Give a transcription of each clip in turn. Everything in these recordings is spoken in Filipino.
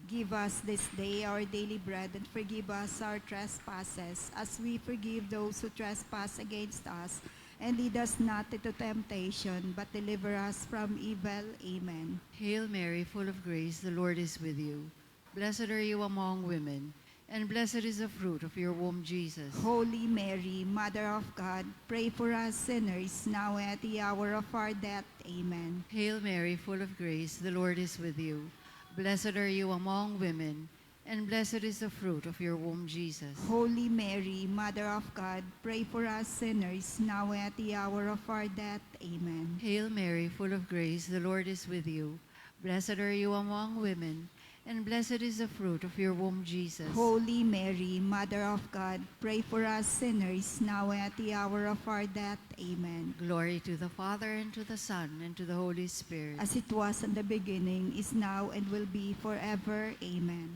Give us this day our daily bread, and forgive us our trespasses, as we forgive those who trespass against us. And lead us not into temptation, but deliver us from evil. Amen. Hail Mary, full of grace, the Lord is with you. Blessed are you among women, and blessed is the fruit of your womb, Jesus. Holy Mary, Mother of God, pray for us sinners, now and at the hour of our death. Amen. Hail Mary, full of grace, the Lord is with you. Blessed are you among women, and blessed is the fruit of your womb, Jesus. Holy Mary, Mother of God, pray for us sinners, now and at the hour of our death. Amen. Hail Mary, full of grace, the Lord is with you. Blessed are you among women, and blessed is the fruit of your womb, Jesus. Holy Mary, Mother of God, pray for us sinners, now and at the hour of our death. Amen. Glory to the Father, and to the Son, and to the Holy Spirit. As it was in the beginning, is now, and will be forever. Amen.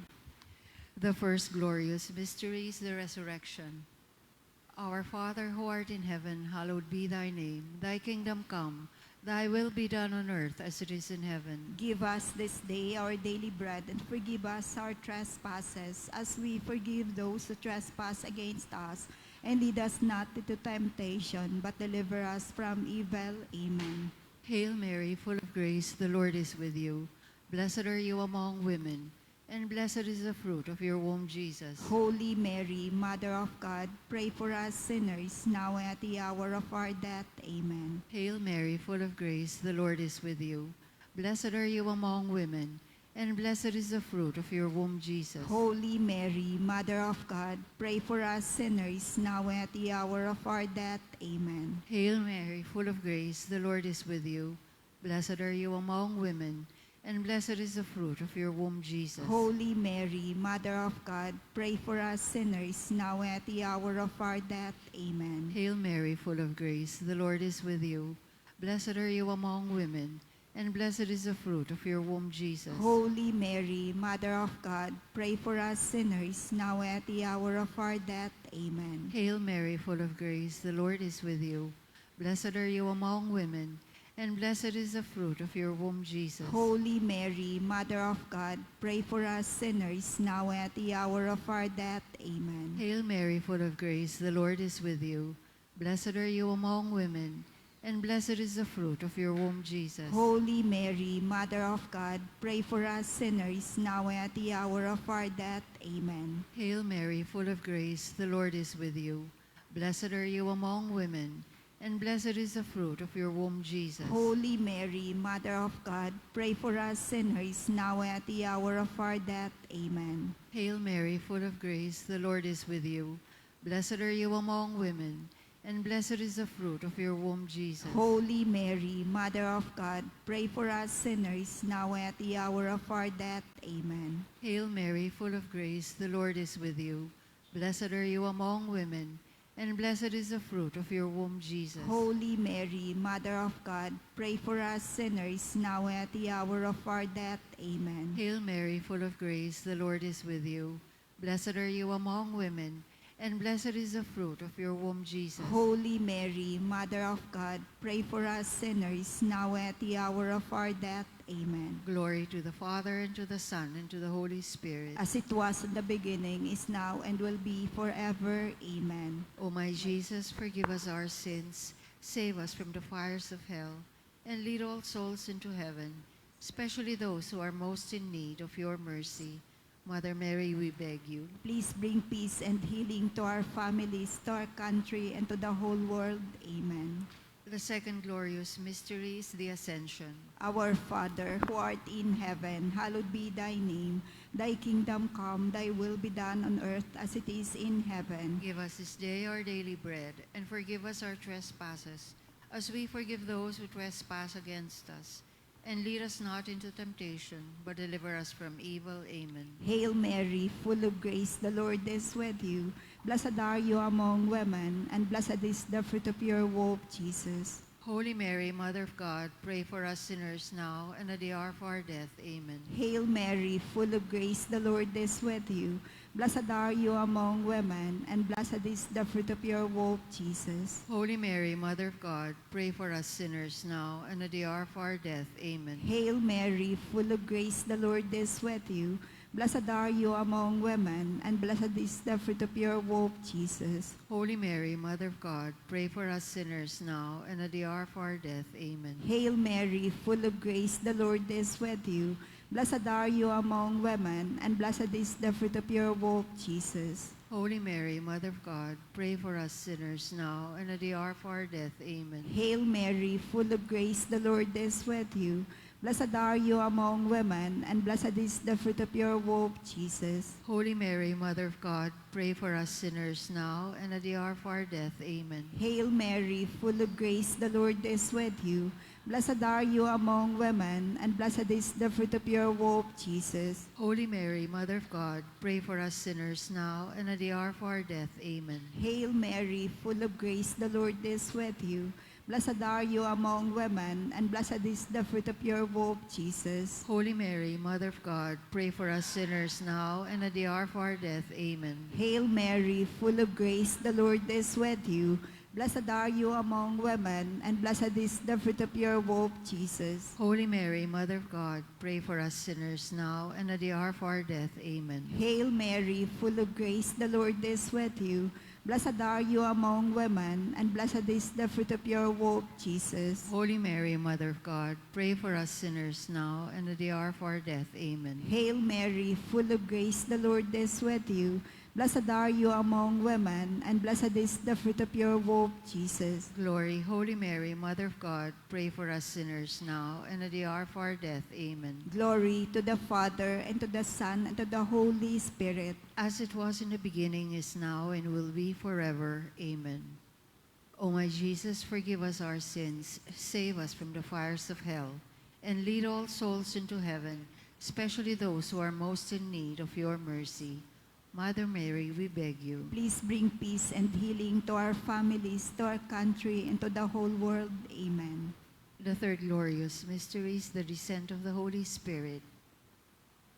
The first glorious mystery is the resurrection. Our Father who art in heaven, hallowed be thy name. Thy kingdom come, thy will be done on earth as it is in heaven. Give us this day our daily bread, and forgive us our trespasses, as we forgive those who trespass against us. And lead us not into temptation, but deliver us from evil. Amen. Hail Mary, full of grace, the Lord is with you. Blessed are you among women, and blessed is the fruit of your womb, Jesus. Holy Mary, Mother of God, pray for us sinners, now and at the hour of our death. Amen. Hail Mary, full of grace, the Lord is with you. Blessed are you among women, and blessed is the fruit of your womb, Jesus. Holy Mary, Mother of God, pray for us sinners, now and at the hour of our death. Amen. Hail Mary, full of grace, the Lord is with you. Blessed are you among women, and blessed is the fruit of your womb, Jesus. Holy Mary, Mother of God, pray for us sinners, now and at the hour of our death. Amen. Hail Mary, full of grace, the Lord is with you. Blessed are you among women, and blessed is the fruit of your womb, Jesus. Holy Mary, Mother of God, pray for us sinners, now and at the hour of our death. Amen. Hail Mary, full of grace, the Lord is with you. Blessed are you among women, and blessed is the fruit of your womb, Jesus. Holy Mary, Mother of God, pray for us sinners, now and at the hour of our death. Amen. Hail Mary, full of grace, the Lord is with you. Blessed are you among women, and blessed is the fruit of your womb, Jesus. Holy Mary, Mother of God, pray for us sinners, now and at the hour of our death. Amen. Hail Mary, full of grace, the Lord is with you. Blessed are you among women, and blessed is the fruit of your womb, Jesus. Holy Mary, Mother of God, pray for us sinners, now and at the hour of our death. Amen. Hail Mary, full of grace, the Lord is with you. Blessed are you among women, and blessed is the fruit of your womb, Jesus. Holy Mary, Mother of God, pray for us sinners, now and at the hour of our death. Amen. Hail Mary, full of grace, the Lord is with you. Blessed are you among women, and blessed is the fruit of your womb, Jesus. Holy Mary, Mother of God, pray for us sinners, now and at the hour of our death. Amen. Hail Mary, full of grace, the Lord is with you. Blessed are you among women, and blessed is the fruit of your womb, Jesus. Holy Mary, Mother of God, pray for us sinners, now and at the hour of our death. Amen. Glory to the Father, and to the Son, and to the Holy Spirit. As it was in the beginning, is now, and will be forever. Amen. O my Jesus, forgive us our sins, save us from the fires of hell, and lead all souls into heaven, especially those who are most in need of your mercy. Mother Mary, we beg you. Please bring peace and healing to our families, to our country, and to the whole world. Amen. The second glorious mystery is the Ascension. Our Father, who art in heaven, hallowed be thy name. Thy kingdom come, thy will be done on earth as it is in heaven. Give us this day our daily bread, and forgive us our trespasses, as we forgive those who trespass against us. And lead us not into temptation, but deliver us from evil. Amen. Hail Mary, full of grace, the Lord is with you. Blessed are you among women, and blessed is the fruit of your womb, Jesus. Holy Mary, Mother of God, pray for us sinners now and at the hour of our death. Amen. Hail Mary, full of grace, the Lord is with you. Blessed are you among women, and blessed is the fruit of your womb, Jesus. Holy Mary, Mother of God, pray for us sinners now and at the hour of our death. Amen. Hail Mary, full of grace, the Lord is with you. Blessed are you among women, and blessed is the fruit of your womb, Jesus. Holy Mary, Mother of God, pray for us sinners now and at the hour of our death. Amen. Hail Mary, full of grace, the Lord is with you. Blessed are you among women, and blessed is the fruit of your womb, Jesus. Holy Mary, Mother of God, pray for us sinners now and at the hour of our death. Amen. Hail Mary, full of grace, the Lord is with you. Blessed are you among women, and blessed is the fruit of your womb, Jesus. Holy Mary, Mother of God, pray for us sinners now and at the hour of our death. Amen. Hail Mary, full of grace, the Lord is with you. Blessed are you among women, and blessed is the fruit of your womb, Jesus. Holy Mary, Mother of God, pray for us sinners now and at the hour of our death. Amen. Hail Mary, full of grace, the Lord is with you. Blessed are you among women, and blessed is the fruit of your womb, Jesus. Holy Mary, Mother of God, pray for us sinners now and at the hour of our death. Amen. Hail Mary, full of grace, the Lord is with you. Blessed are you among women, and blessed is the fruit of your womb, Jesus. Holy Mary, Mother of God, pray for us sinners now and at the hour of our death. Amen. Hail Mary, full of grace, the Lord is with you. Blessed are you among women, and blessed is the fruit of your womb, Jesus. Holy Mary, Mother of God, pray for us sinners now and at the hour of our death. Amen. Hail Mary, full of grace, the Lord is with you. Blessed are you among women, and blessed is the fruit of your womb, Jesus. Glory, Holy Mary, Mother of God, pray for us sinners now and at the hour of our death. Amen. Glory to the Father, and to the Son, and to the Holy Spirit. As it was in the beginning, is now, and will be forever. Amen. O my Jesus, forgive us our sins, save us from the fires of hell, and lead all souls into heaven, especially those who are most in need of your mercy. Mother Mary, we beg you. Please bring peace and healing to our families, to our country, and to the whole world. Amen. The third glorious mystery is the descent of the Holy Spirit.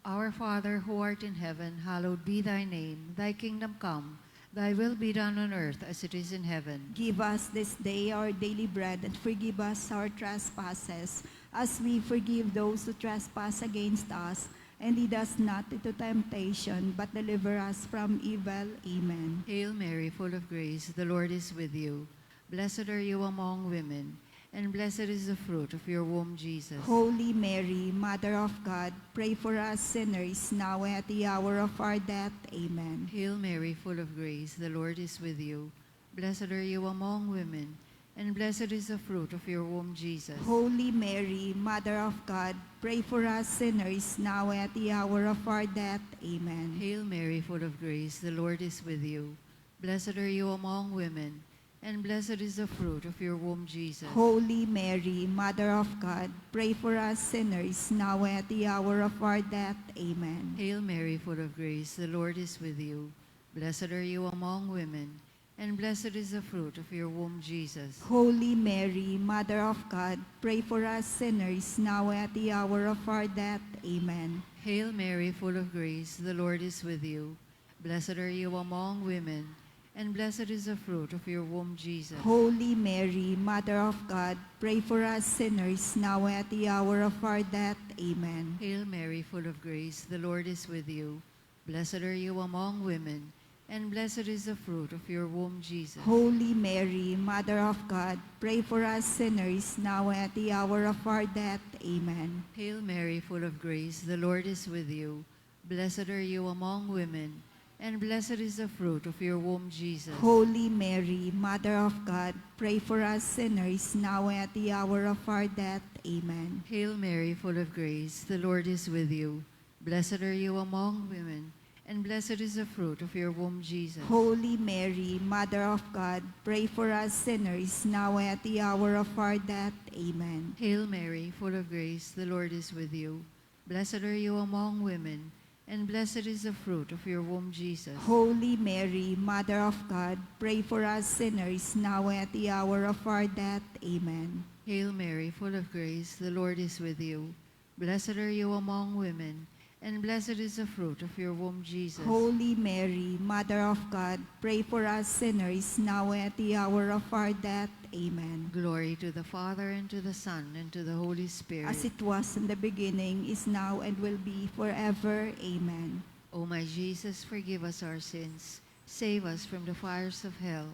Our Father, who art in heaven, hallowed be thy name. Thy kingdom come, thy will be done on earth as it is in heaven. Give us this day our daily bread, and forgive us our trespasses, as we forgive those who trespass against us. And lead us not into temptation, but deliver us from evil. Amen. Hail Mary, full of grace, the Lord is with you. Blessed are you among women, and blessed is the fruit of your womb, Jesus. Holy Mary, Mother of God, pray for us sinners, now and at the hour of our death. Amen. Hail Mary, full of grace, the Lord is with you. Blessed are you among women, and blessed is the fruit of your womb, Jesus. Holy Mary, Mother of God, pray for us sinners, now and at the hour of our death. Amen. Hail Mary, full of grace, the Lord is with you. Blessed are you among women, and blessed is the fruit of your womb, Jesus. Holy Mary, Mother of God, pray for us sinners, now and at the hour of our death. Amen. Hail Mary, full of grace, the Lord is with you. Blessed are you among women, and blessed is the fruit of your womb, Jesus. Holy Mary, Mother of God, pray for us sinners, now and at the hour of our death. Amen. Hail Mary, full of grace, the Lord is with you. Blessed are you among women, and blessed is the fruit of your womb, Jesus. Holy Mary, Mother of God, pray for us sinners, now and at the hour of our death. Amen. Hail Mary, full of grace, the Lord is with you. Blessed are you among women, and blessed is the fruit of your womb, Jesus. Holy Mary, Mother of God, pray for us sinners, now and at the hour of our death. Amen. Hail Mary, full of grace, the Lord is with you. Blessed are you among women, and blessed is the fruit of your womb, Jesus. Holy Mary, Mother of God, pray for us sinners, now and at the hour of our death. Amen. Hail Mary, full of grace, the Lord is with you. Blessed are you among women, and blessed is the fruit of your womb, Jesus. Holy Mary, Mother of God, pray for us sinners, now and at the hour of our death. Amen. Hail Mary, full of grace, the Lord is with you. Blessed are you among women, and blessed is the fruit of your womb, Jesus. Holy Mary, Mother of God, pray for us sinners, now and at the hour of our death. Amen. Hail Mary, full of grace, the Lord is with you. Blessed are you among women, and blessed is the fruit of your womb, Jesus. Holy Mary, Mother of God, pray for us sinners, now and at the hour of our death. Amen. Glory to the Father, and to the Son, and to the Holy Spirit. As it was in the beginning, is now, and will be forever. Amen. O my Jesus, forgive us our sins, save us from the fires of hell,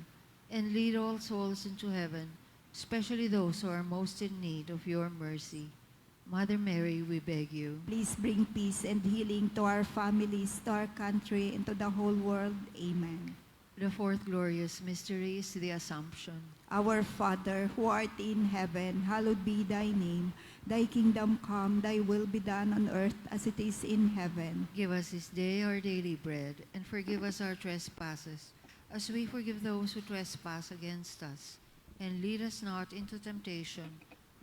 and lead all souls into heaven, especially those who are most in need of your mercy. Mother Mary, we beg you. Please bring peace and healing to our families, to our country, and to the whole world. Amen. The fourth glorious mystery is the Assumption. Our Father, who art in heaven, hallowed be thy name. Thy kingdom come, thy will be done on earth as it is in heaven. Give us this day our daily bread, and forgive us our trespasses, as we forgive those who trespass against us. And lead us not into temptation,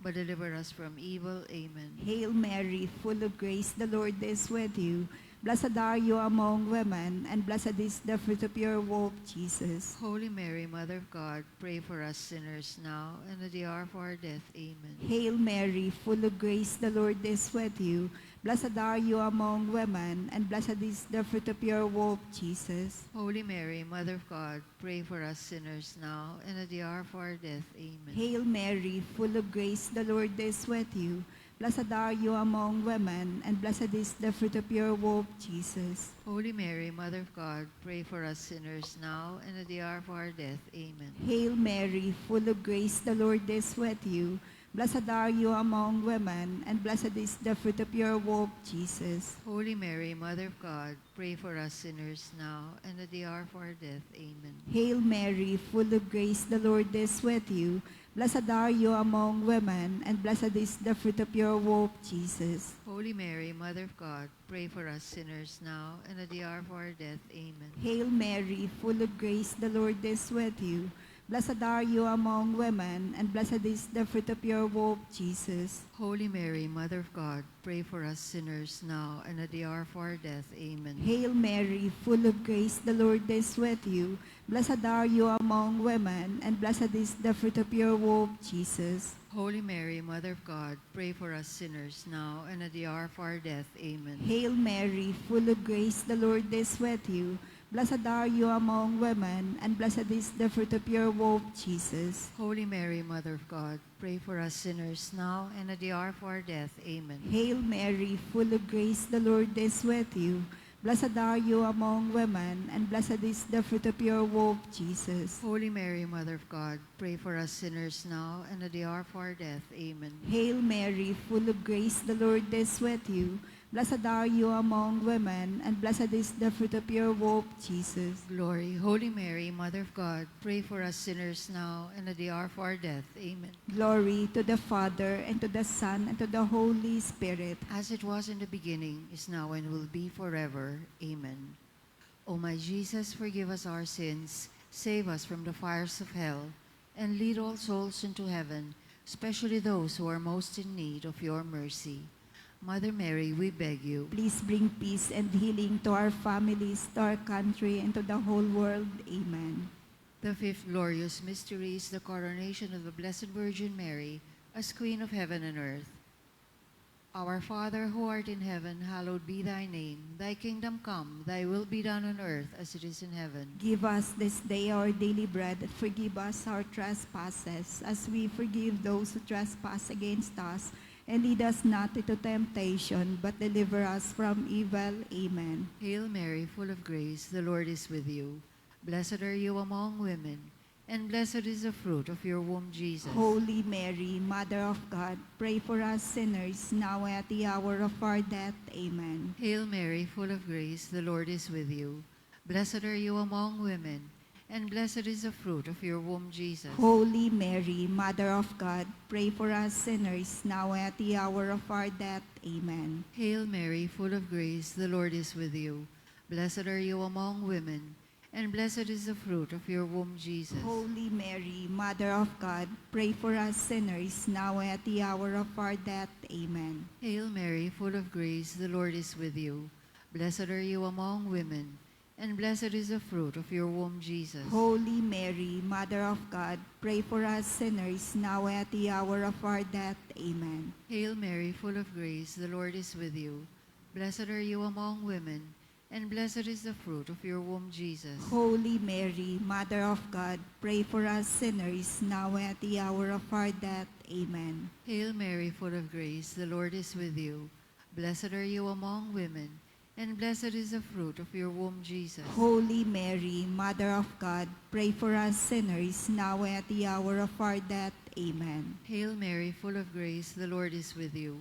but deliver us from evil. Amen. Hail Mary, full of grace, the Lord is with you. Blessed are you among women, and blessed is the fruit of your womb, Jesus. Holy Mary, Mother of God, pray for us sinners now and at the hour of our death. Amen. Hail Mary, full of grace, the Lord is with you. Blessed are you among women, and blessed is the fruit of your womb, Jesus. Holy Mary, Mother of God, pray for us sinners now and at the hour of our death. Amen. Hail Mary, full of grace, the Lord is with you. Blessed are you among women, and blessed is the fruit of your womb, Jesus. Holy Mary, Mother of God, pray for us sinners now and at the hour of our death. Amen. Hail Mary, full of grace, the Lord is with you. Blessed are you among women, and blessed is the fruit of your womb, Jesus. Holy Mary, Mother of God, pray for us sinners now and at the hour of our death. Amen. Hail Mary, full of grace, the Lord is with you. Blessed are you among women, and blessed is the fruit of your womb, Jesus. Holy Mary, Mother of God, pray for us sinners now and at the hour of our death. Amen. Hail Mary, full of grace, the Lord is with you. Blessed are you among women, and blessed is the fruit of your womb, Jesus. Holy Mary, Mother of God, pray for us sinners now and at the hour of our death. Amen. Hail Mary, full of grace, the Lord is with you. Blessed are you among women, and blessed is the fruit of your womb, Jesus. Holy Mary, Mother of God, pray for us sinners now and at the hour of our death. Amen. Hail Mary, full of grace, the Lord is with you. Blessed are you among women, and blessed is the fruit of your womb, Jesus. Holy Mary, Mother of God, pray for us sinners now and at the hour of our death. Amen. Hail Mary, full of grace, the Lord is with you. Blessed are you among women, and blessed is the fruit of your womb, Jesus. Holy Mary, Mother of God, pray for us sinners now and at the hour of our death. Amen. Hail Mary, full of grace, the Lord is with you. Blessed are you among women, and blessed is the fruit of your womb, Jesus. Glory. Holy Mary, Mother of God, pray for us sinners now and at the hour of our death. Amen. Glory to the Father, and to the Son, and to the Holy Spirit. As it was in the beginning, is now, and will be forever. Amen. O my Jesus, forgive us our sins, save us from the fires of hell, and lead all souls into heaven, especially those who are most in need of your mercy. Mother Mary, we beg you. Please bring peace and healing to our families, to our country, and to the whole world. Amen. The fifth glorious mystery is the coronation of the Blessed Virgin Mary as Queen of heaven and earth. Our Father, who art in heaven, hallowed be thy name. Thy kingdom come, thy will be done on earth as it is in heaven. Give us this day our daily bread, and forgive us our trespasses, as we forgive those who trespass against us. And lead us not into temptation, but deliver us from evil. Amen. Hail Mary, full of grace, the Lord is with you. Blessed are you among women, and blessed is the fruit of your womb, Jesus. Holy Mary, Mother of God, pray for us sinners, now and at the hour of our death. Amen. Hail Mary, full of grace, the Lord is with you. Blessed are you among women, and blessed is the fruit of your womb, Jesus. Holy Mary, Mother of God, pray for us sinners, now and at the hour of our death. Amen. Hail Mary, full of grace, the Lord is with you. Blessed are you among women, and blessed is the fruit of your womb, Jesus. Holy Mary, Mother of God, pray for us sinners, now and at the hour of our death. Amen. Hail Mary, full of grace, the Lord is with you. Blessed are you among women, and blessed is the fruit of your womb, Jesus. Holy Mary, Mother of God, pray for us sinners, now and at the hour of our death. Amen. Hail Mary, full of grace, the Lord is with you. Blessed are you among women, and blessed is the fruit of your womb, Jesus. Holy Mary, Mother of God, pray for us sinners, now and at the hour of our death. Amen. Hail Mary, full of grace, the Lord is with you. Blessed are you among women, and blessed is the fruit of your womb, Jesus. Holy Mary, Mother of God, pray for us sinners, now and at the hour of our death. Amen. Hail Mary, full of grace, the Lord is with you.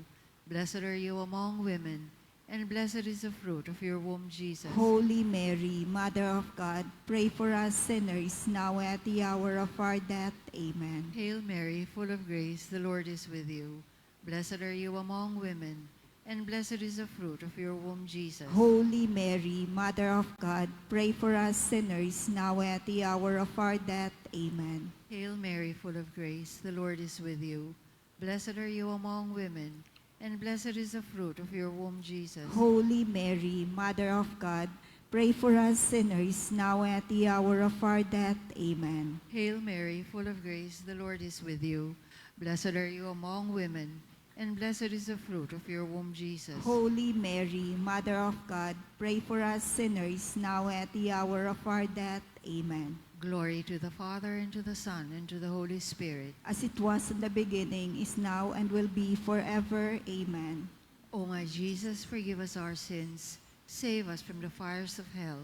Blessed are you among women, and blessed is the fruit of your womb, Jesus. Holy Mary, Mother of God, pray for us sinners, now and at the hour of our death. Amen. Hail Mary, full of grace, the Lord is with you. Blessed are you among women, and blessed is the fruit of your womb, Jesus. Holy Mary, Mother of God, pray for us sinners, now and at the hour of our death. Amen. Hail Mary, full of grace, the Lord is with you. Blessed are you among women, and blessed is the fruit of your womb, Jesus. Holy Mary, Mother of God, pray for us sinners, now and at the hour of our death. Amen. Hail Mary, full of grace, the Lord is with you. Blessed are you among women, and blessed is the fruit of your womb, Jesus. Holy Mary, Mother of God, pray for us sinners, now and at the hour of our death. Amen. Glory to the Father, and to the Son, and to the Holy Spirit. As it was in the beginning, is now, and will be forever. Amen. O my Jesus, forgive us our sins, save us from the fires of hell,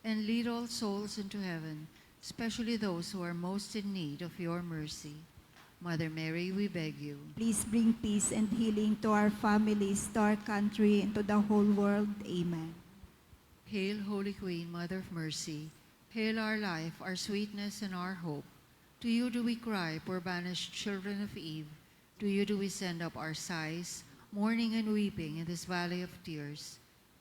and lead all souls into heaven, especially those who are most in need of your mercy. Mother Mary, we beg you. Please bring peace and healing to our families, to our country, and to the whole world. Amen. Hail, Holy Queen, Mother of Mercy. Hail our life, our sweetness, and our hope. To you do we cry, poor banished children of Eve. To you do we send up our sighs, mourning and weeping in this valley of tears.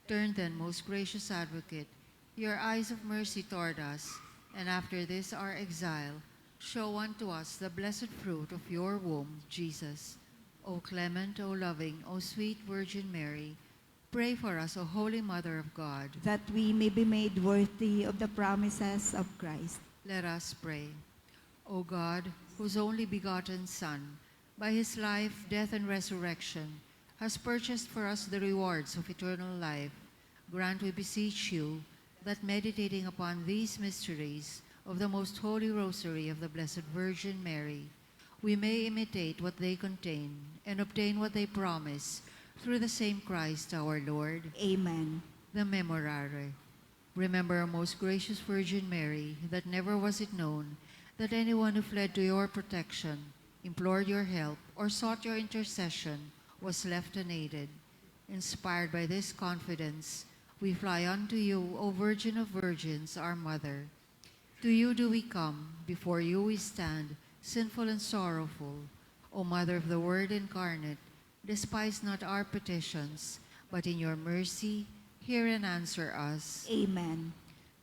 Turn then, most gracious Advocate, your eyes of mercy toward us, and after this our exile, show unto us the blessed fruit of your womb, Jesus. O clement, O loving, O sweet Virgin Mary, pray for us, O Holy Mother of God. That we may be made worthy of the promises of Christ. Let us pray. O God, whose only begotten Son, by his life, death, and resurrection, has purchased for us the rewards of eternal life, grant, we beseech you, that meditating upon these mysteries of the most holy rosary of the Blessed Virgin Mary, we may imitate what they contain and obtain what they promise, through the same Christ our Lord. Amen. The Memorare. Remember, O most gracious Virgin Mary, that never was it known that anyone who fled to your protection, implored your help, or sought your intercession was left unaided. Inspired by this confidence, we fly unto you, O Virgin of Virgins, our Mother. To you do we come, before you we stand, sinful and sorrowful. O Mother of the Word incarnate, despise not our petitions, but in your mercy hear and answer us. Amen.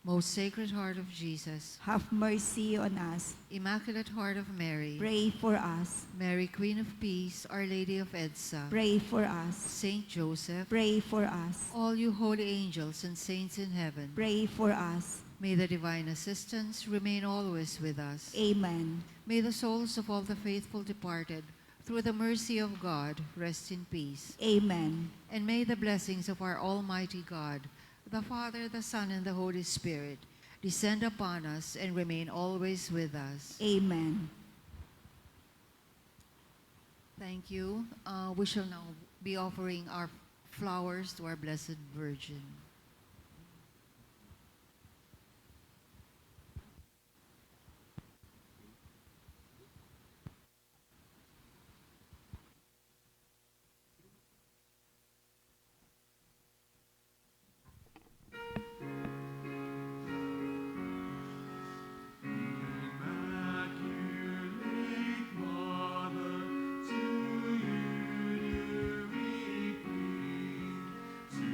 Most Sacred Heart of Jesus, Have mercy on us. Immaculate Heart of Mary, Pray for us. Mary, Queen of Peace, Our Lady of Edsa, Pray for us. Saint Joseph, Pray for us. all you holy angels and saints in heaven, Pray for us. may the divine assistance remain always with us. Amen. May the souls of all the faithful departed, through the mercy of God, rest in peace. Amen. And may the blessings of our Almighty God, the Father, the Son, and the Holy Spirit, descend upon us and remain always with us. Amen. Thank you. We shall now be offering our flowers to our Blessed Virgin. Immaculate Mother, to you do we cling, to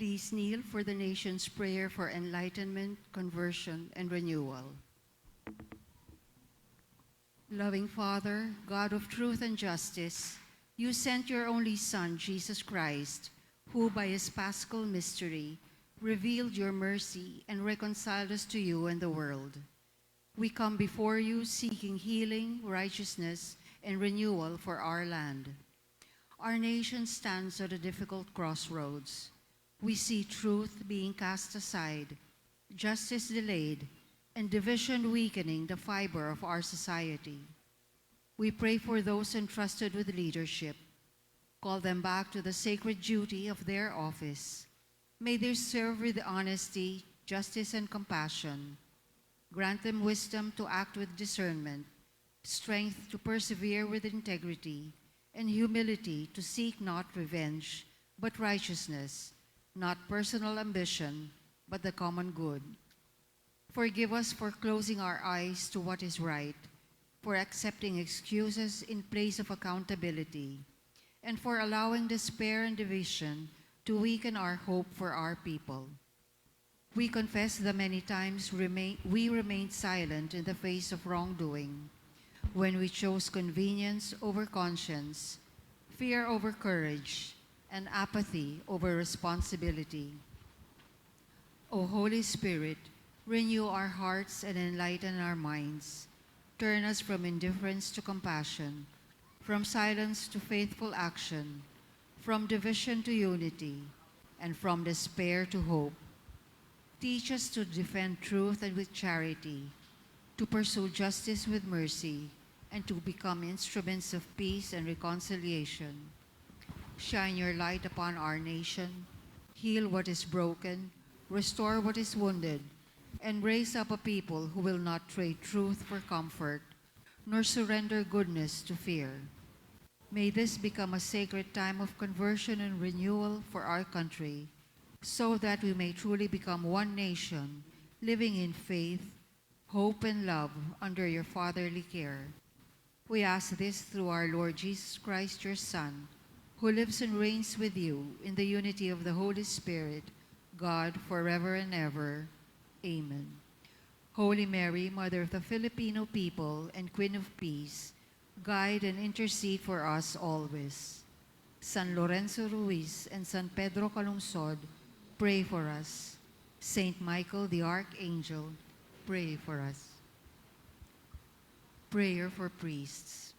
Please kneel for the nation's prayer for enlightenment, conversion, and renewal. Loving Father, God of truth and justice, you sent your only Son, Jesus Christ, who by his paschal mystery revealed your mercy and reconciled us to you and the world. We come before you seeking healing, righteousness, and renewal for our land. Our nation stands at a difficult crossroads. We see truth being cast aside, justice delayed, and division weakening the fiber of our society. We pray for those entrusted with leadership. Call them back to the sacred duty of their office. May they serve with honesty, justice, and compassion. Grant them wisdom to act with discernment, strength to persevere with integrity, and humility to seek not revenge, but righteousness, not personal ambition, but the common good. Forgive us for closing our eyes to what is right, for accepting excuses in place of accountability, and for allowing despair and division to weaken our hope for our people. We confess the many times we remained silent in the face of wrongdoing, when we chose convenience over conscience, fear over courage, and apathy over responsibility. O Holy Spirit, renew our hearts and enlighten our minds. Turn us from indifference to compassion, from silence to faithful action, from division to unity, and from despair to hope. Teach us to defend truth and with charity, to pursue justice with mercy, and to become instruments of peace and reconciliation. Shine your light upon our nation, heal what is broken, restore what is wounded, and raise up a people who will not trade truth for comfort, nor surrender goodness to fear. May this become a sacred time of conversion and renewal for our country, so that we may truly become one nation, living in faith, hope, and love under your fatherly care. We ask this through our Lord Jesus Christ, your Son, who lives and reigns with you in the unity of the Holy Spirit, God, forever and ever. Amen. Holy Mary, Mother of the Filipino people and Queen of Peace, guide and intercede for us always. San Lorenzo Ruiz and San Pedro Calungsod, pray for us. Saint Michael the Archangel, pray for us. Prayer for priests.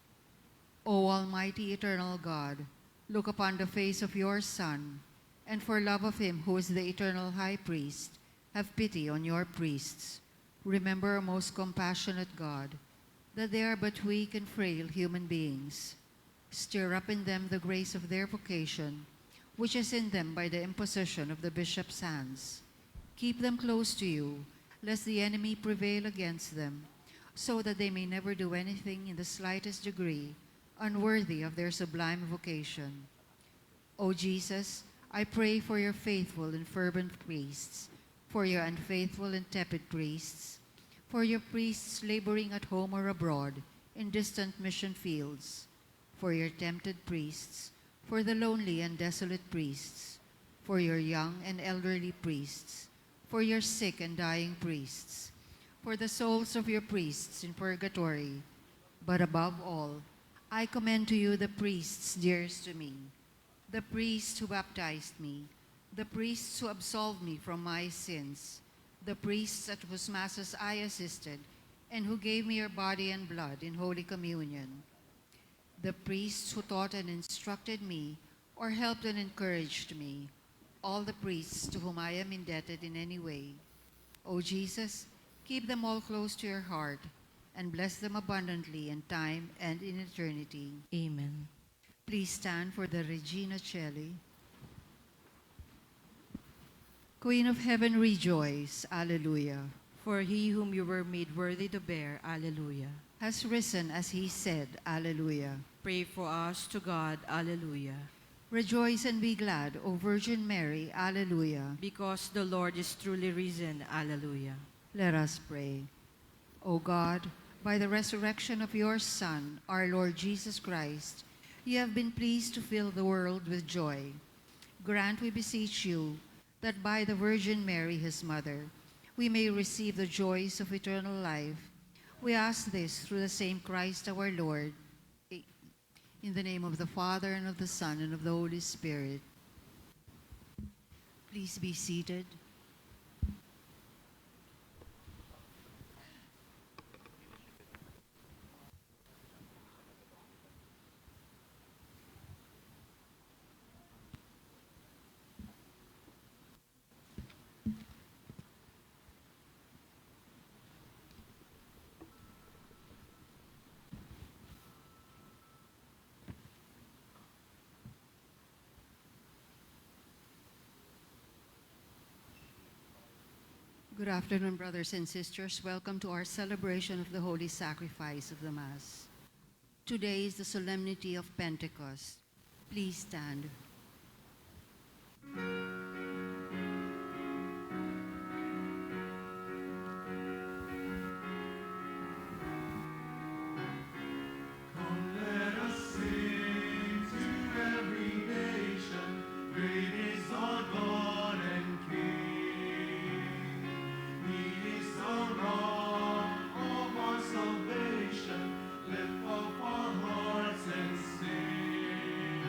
O Almighty Eternal God, look upon the face of your Son, and for love of him who is the eternal High Priest, have pity on your priests. Remember, O most compassionate God, that they are but weak and frail human beings. Stir up in them the grace of their vocation, which is in them by the imposition of the bishop's hands. Keep them close to you, lest the enemy prevail against them, so that they may never do anything in the slightest degree unworthy of their sublime vocation. O Jesus, I pray for your faithful and fervent priests, for your unfaithful and tepid priests, for your priests laboring at home or abroad in distant mission fields, for your tempted priests, for the lonely and desolate priests, for your young and elderly priests, for your sick and dying priests, for the souls of your priests in purgatory, but above all, I commend to you the priests dearest to me, the priests who baptized me, the priests who absolved me from my sins, the priests at whose masses I assisted, and who gave me your body and blood in Holy Communion, the priests who taught and instructed me, or helped and encouraged me, all the priests to whom I am indebted in any way. O Jesus, keep them all close to your heart, and bless them abundantly in time and in eternity. Amen. Please stand for the Regina Coeli. Queen of Heaven, rejoice. Alleluia. For he whom you were made worthy to bear, Alleluia. Has risen as he said, Alleluia. Pray for us to God, Alleluia. Rejoice and be glad, O Virgin Mary, Alleluia. Because the Lord is truly risen, Alleluia. Let us pray. O God, by the resurrection of your Son, our Lord Jesus Christ, you have been pleased to fill the world with joy. Grant, we beseech you, that by the Virgin Mary, his mother, we may receive the joys of eternal life. We ask this through the same Christ our Lord. In the name of the Father, and of the Son, and of the Holy Spirit. Please be seated. Good afternoon, brothers and sisters. Welcome to our celebration of the Holy Sacrifice of the Mass. Today is the solemnity of Pentecost. Please stand. Come, let us sing to every nation. Great is our God and King. He is the rock of our salvation. Lift up our hearts and sing.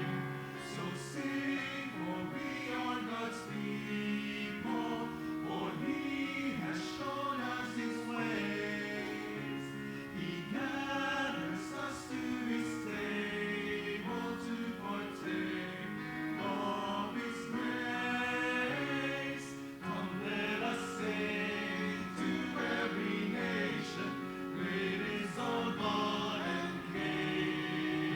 So sing, for we are God's people. For He has shown us His ways. He gathers us to His table to partake of His grace. Come, let us sing to every nation. Great is our God and King.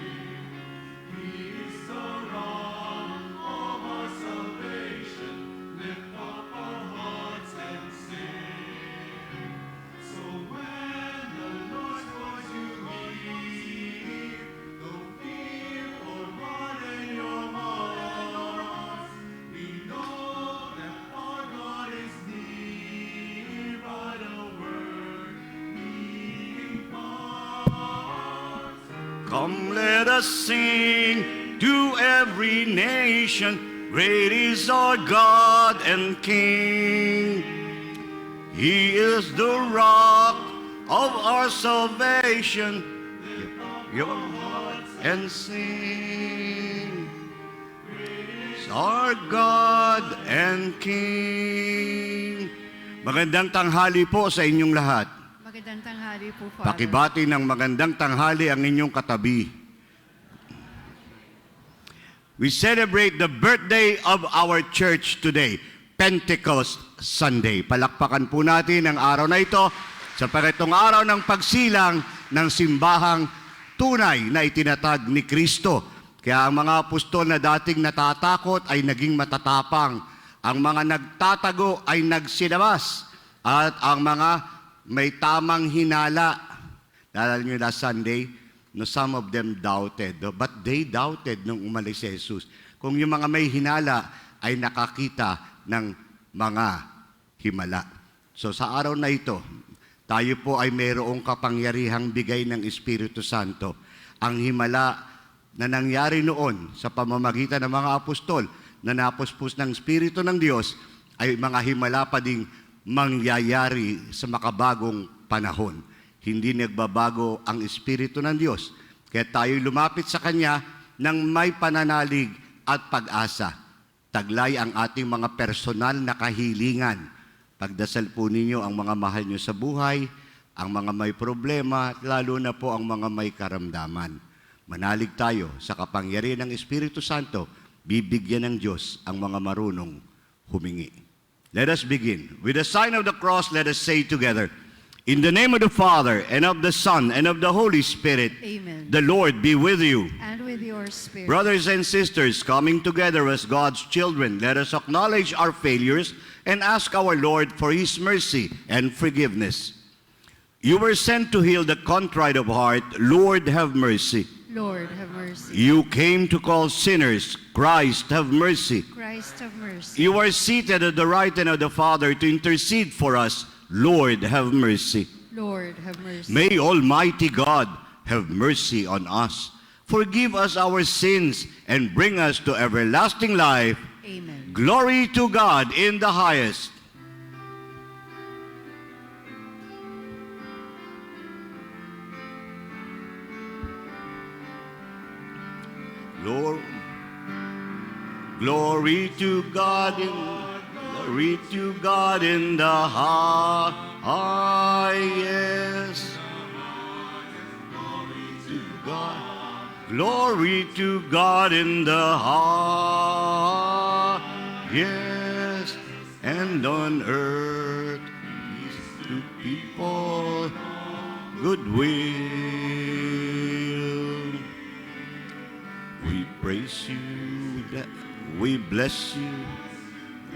He is the rock of our salvation. Lift up our hearts and sing. So when the Lord's voice you hear, don't fear or harden your hearts. We know that our God is near by the word He imparts. Come, let us sing to every nation. Great is our God and King. He is the rock of our salvation. Your heart and sing. It's our God and King. Magandang tanghali po sa inyong lahat. Magandang tanghali po, Father. Pakibati ng magandang tanghali ang inyong katabi. We celebrate the birthday of our church today, Pentecost Sunday. Palakpakan po natin ang araw na ito sa itong araw ng pagsilang ng simbahang tunay na itinatag ni Kristo. Kaya ang mga apostol na dating natatakot ay naging matatapang. Ang mga nagtatago ay nagsilabas. At ang mga may tamang hinala. Naalala nyo last Sunday, no, some of them doubted. But they doubted nung umalis si Jesus. Kung yung mga may hinala ay nakakita ng mga himala. So sa araw na ito, tayo po ay mayroong kapangyarihang bigay ng Espiritu Santo. Ang himala na nangyari noon sa pamamagitan ng mga apostol na napuspos ng Espiritu ng Diyos ay mga himala pa ding mangyayari sa makabagong panahon. Hindi nagbabago ang Espiritu ng Diyos. Kaya tayo lumapit sa Kanya ng may pananalig at pag-asa. Taglay ang ating mga personal na kahilingan. Pagdasal po ninyo ang mga mahal nyo sa buhay, ang mga may problema, at lalo na po ang mga may karamdaman. Manalig tayo sa kapangyarihan ng Espiritu Santo, bibigyan ng Diyos ang mga marunong humingi. Let us begin. With the sign of the cross, let us say together, in the name of the Father, and of the Son, and of the Holy Spirit, Amen. the Lord be with you. And with your spirit. Brothers and sisters, coming together as God's children, let us acknowledge our failures and ask our Lord for His mercy and forgiveness. You were sent to heal the contrite of heart. Lord, have mercy. Lord, have mercy. You came to call sinners. Christ, have mercy. Christ, have mercy. You are seated at the right hand of the Father to intercede for us. Lord, have mercy. Lord, have mercy. May Almighty God have mercy on us. Forgive us our sins and bring us to everlasting life. Amen. Glory to God in the highest. Glory, glory to God in the highest. To God. Glory to God in the highest, and on earth peace to people goodwill. We praise you, we bless you,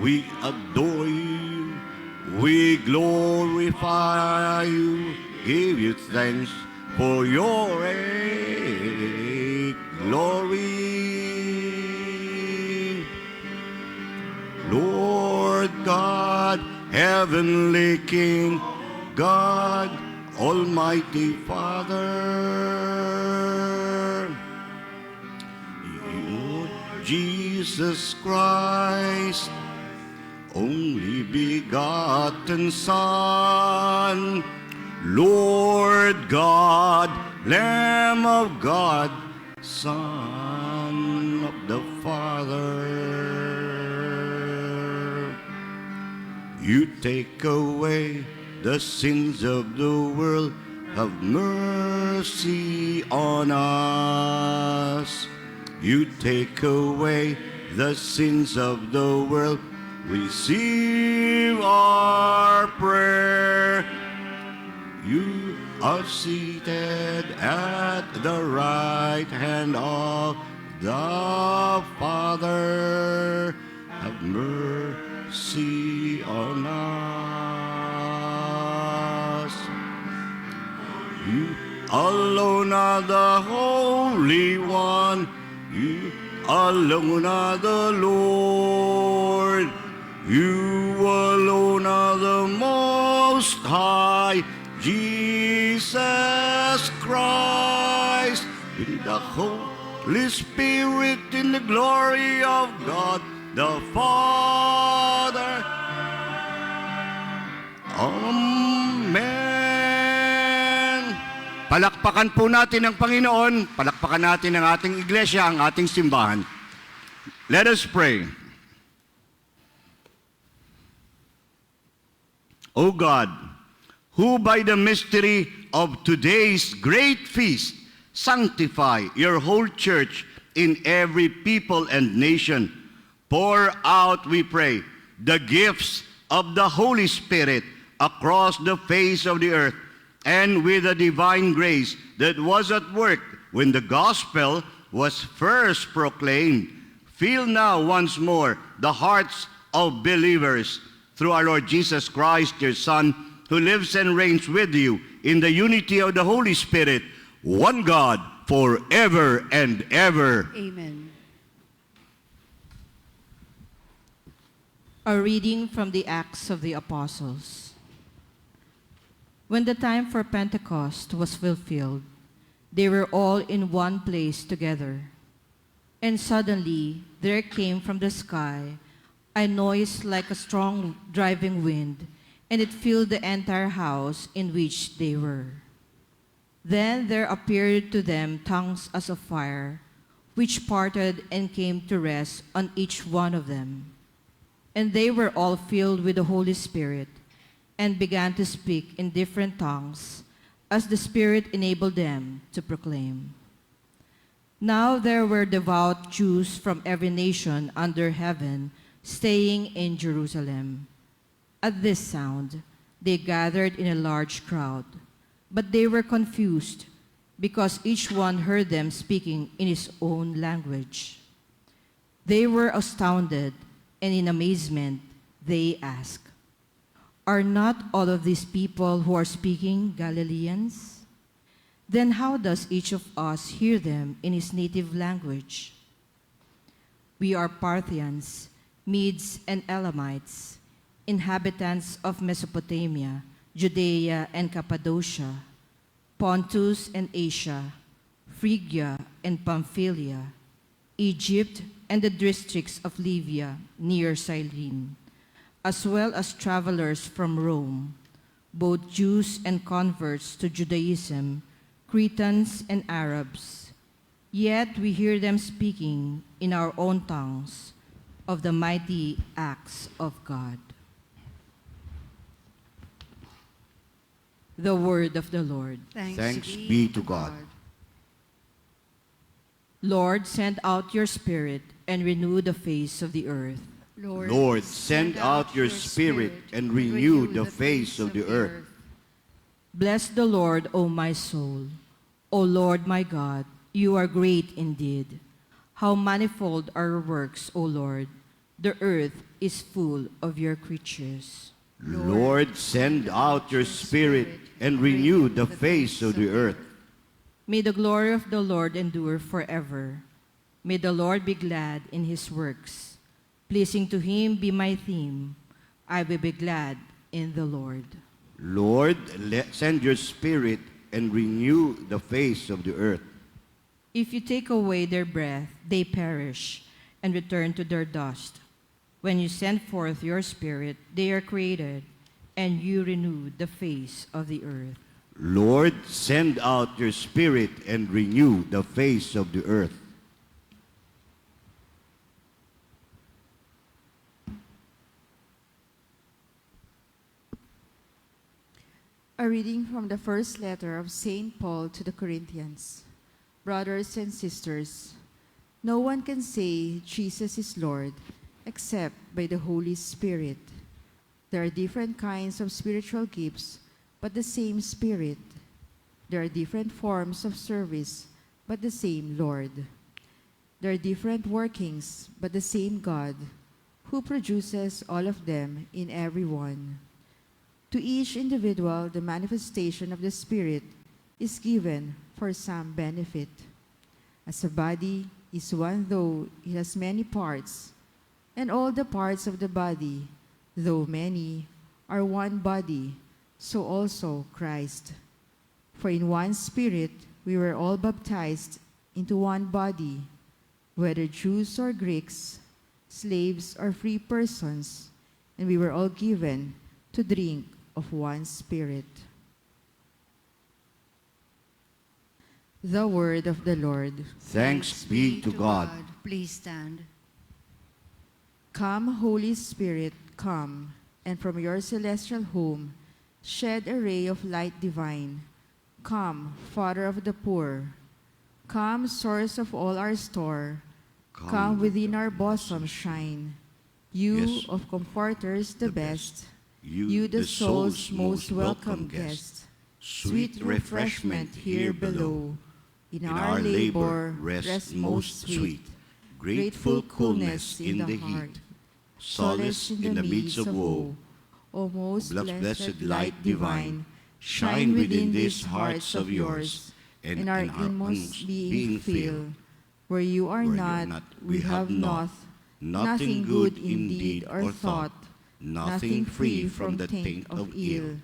we adore you, we glorify you, give you thanks for your glory. Lord God, heavenly King, God, Almighty Father, you, Jesus Christ, only begotten Son, Lord God, Lamb of God, Son of the Father. You take away the sins of the world, have mercy on us. You take away the sins of the world, receive our prayer. You are seated at the right hand of the Father. Have mercy on us. You alone are the Holy One. You alone are the Lord. You alone are the Most High. Jesus Christ, in the Holy Spirit, in the glory of God the Father. Amen. Palakpakan po natin ang Panginoon, palakpakan natin ang ating iglesia, ang ating simbahan. Let us pray. O God, who by the mystery of today's great feast sanctify your whole church in every people and nation, pour out, we pray, the gifts of the Holy Spirit across the face of the earth, and with the divine grace that was at work when the gospel was first proclaimed, fill now once more the hearts of believers through our Lord Jesus Christ, your Son, who lives and reigns with you in the unity of the Holy Spirit, one God, forever and ever. Amen. A reading from the Acts of the Apostles. When the time for Pentecost was fulfilled, they were all in one place together. And suddenly there came from the sky a noise like a strong driving wind, and it filled the entire house in which they were. Then there appeared to them tongues as of fire, which parted and came to rest on each one of them. And they were all filled with the Holy Spirit, and began to speak in different tongues, as the Spirit enabled them to proclaim. Now there were devout Jews from every nation under heaven, staying in Jerusalem. At this sound, they gathered in a large crowd, but they were confused because each one heard them speaking in his own language. They were astounded, and in amazement they asked, "Are not all of these people who are speaking Galileans? Then how does each of us hear them in his native language? We are Parthians, Medes and Elamites, inhabitants of Mesopotamia, Judea and Cappadocia, Pontus and Asia, Phrygia and Pamphylia, Egypt and the districts of Livia near Cyrene, as well as travelers from Rome, both Jews and converts to Judaism, Cretans and Arabs. Yet we hear them speaking in our own tongues of the mighty acts of God. The word of the Lord. Thanks be to God. Lord, send out your Spirit and renew the face of the earth. Lord, send out your Spirit and renew the face of the earth. Bless the Lord, O my soul. O Lord my God, you are great indeed. How manifold are your works, O Lord. The earth is full of your creatures. Lord, send out your Spirit and renew the face of the earth. May the glory of the Lord endure forever. May the Lord be glad in his works. Pleasing to him be my theme. I will be glad in the Lord. Lord, send your Spirit and renew the face of the earth. If you take away their breath, they perish and return to their dust. When you send forth your Spirit, they are created, and you renew the face of the earth. Lord, send out your Spirit and renew the face of the earth. A reading from the first letter of St. Paul to the Corinthians. Brothers and sisters, no one can say Jesus is Lord except by the Holy Spirit. There are different kinds of spiritual gifts, but the same Spirit. There are different forms of service, but the same Lord. There are different workings, but the same God, who produces all of them in everyone. To each individual, the manifestation of the Spirit is given for some benefit. As a body is one, though it has many parts, and all the parts of the body, though many, are one body, so also Christ. For in one Spirit we were all baptized into one body, whether Jews or Greeks, slaves or free persons, and we were all given to drink of one Spirit. The word of the Lord. Thanks be to God. Please stand. Come, Holy Spirit, come, and from your celestial home shed a ray of light divine. Come, Father of the poor. Come, source of all our store. Come within our bosom shine. You Yes. of comforters the best. You, the soul's most welcome guest. Sweet refreshment here below. In our labor rest most sweet. Grateful coolness in the heat. Solace in the midst of woe. O most Blessed light divine, shine within these hearts of yours, and our inmost being feel. Where you are Where not, you're not, we have not, nothing good in deed or thought, nothing free from the taint of ill.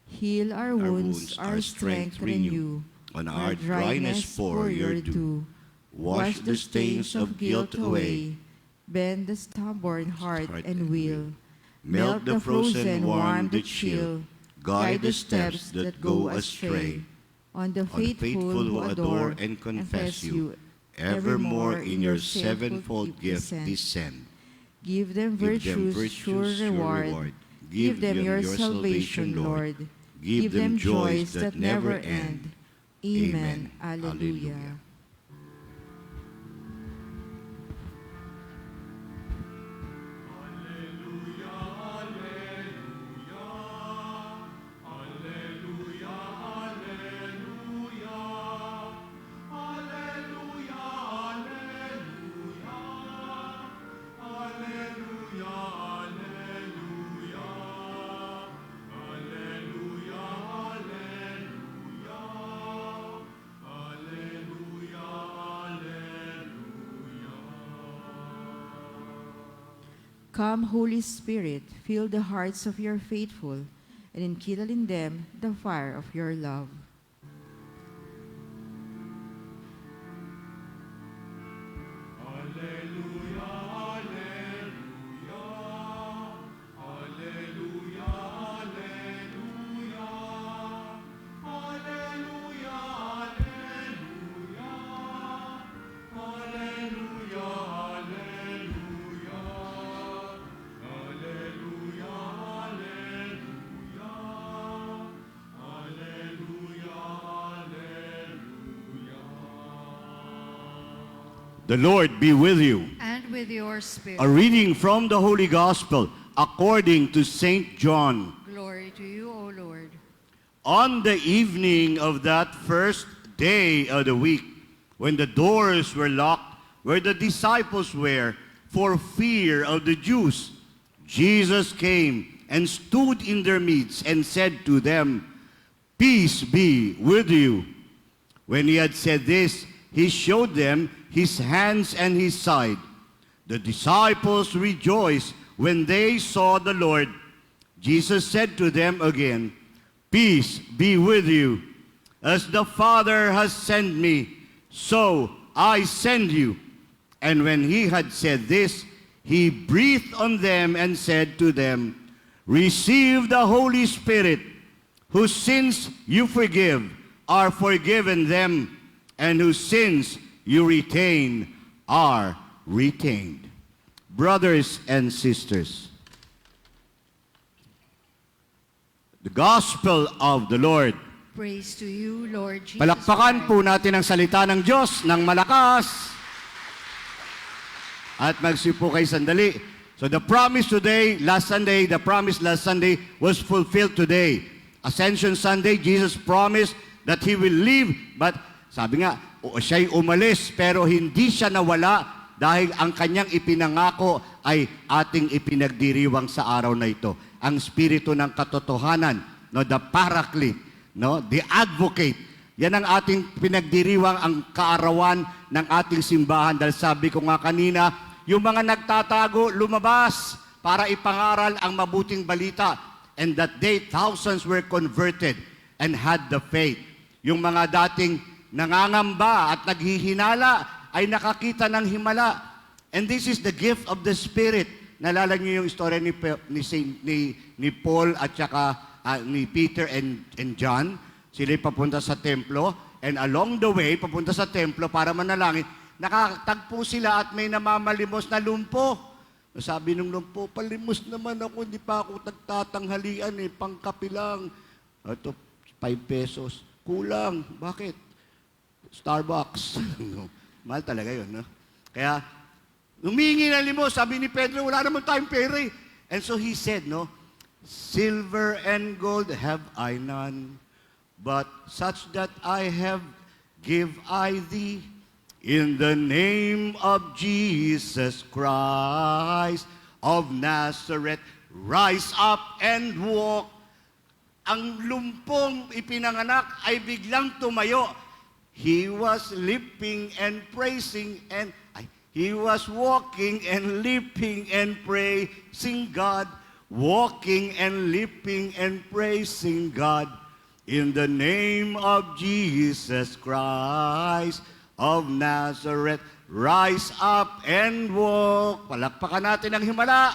Heal our wounds, our strength renew, On our dryness pour your dew. Wash the stains of guilt away. Bend the stubborn heart and will. Melt the frozen, warm the chill. Guide the steps that go astray. On the On the faithful who adore and confess you, evermore in your sevenfold gift descend. Give them Give them virtue's sure reward. Give them your salvation, Lord. Give them joys that never end. Amen. Amen. Alleluia. Alleluia. Come, Holy Spirit, fill the hearts of your faithful, and enkindle in them the fire of your love. Alleluia, The Lord be with you. And with your spirit. A reading from the Holy Gospel according to St. John. Glory to you, O Lord. On the evening of that first day of the week, when the doors were locked where the disciples were for fear of the Jews, Jesus came and stood in their midst and said to them, "Peace be with you." When he had said this, he showed them his hands and his side. The disciples rejoiced when they saw the Lord. Jesus said to them again, "Peace be with you. As the Father has sent me, so I send you." And when he had said this, he breathed on them and said to them, "Receive the Holy Spirit. Whose sins you forgive are forgiven them, and whose sins you retain are retained." Brothers and sisters, the Gospel of the Lord. Praise to you, Lord Jesus Palakpakan po Christ. natin ang salita ng Diyos ng malakas. At magsipo kayo sandali. So the promise today, last Sunday, the promise last Sunday was fulfilled today. Ascension Sunday, Jesus promised that He will leave. But sabi nga, siya'y umalis pero hindi siya nawala dahil ang kanyang ipinangako ay ating ipinagdiriwang sa araw na ito. Ang Espiritu ng Katotohanan, no, the Paraclete, no, the Advocate. Yan ang ating pinagdiriwang, ang kaarawan ng ating simbahan. Dahil sabi ko nga kanina, yung mga nagtatago, lumabas para ipangaral ang mabuting balita. And that day, thousands were converted and had the faith. Yung mga dating nangangamba at naghihinala ay nakakita ng himala. And this is the gift of the Spirit. Nalala niyo yung istorya ni Paul at saka ni Peter and John. Sila'y papunta sa templo. And along the way, papunta sa templo para manalangin, nakatagpo sila at may namamalimos na lumpo. Sabi nung lumpo, "Palimos naman ako, hindi pa ako nagtatanghalian eh, pangkapi lang." Ito, 5 pesos. Kulang. Bakit? Starbucks. Mahal talaga yun, no? Kaya, humingi ng limos. Sabi ni Pedro, wala naman tayong pera eh. And so he said, no, "Silver and gold have I none, but such that I have give I thee. In the name of Jesus Christ of Nazareth, rise up and walk." Ang lumpong ipinanganak ay biglang tumayo. He was leaping and praising and he was walking and leaping and praising God. Walking and leaping and praising God. In the name of Jesus Christ of Nazareth, rise up and walk. Palakpakan natin ang himala.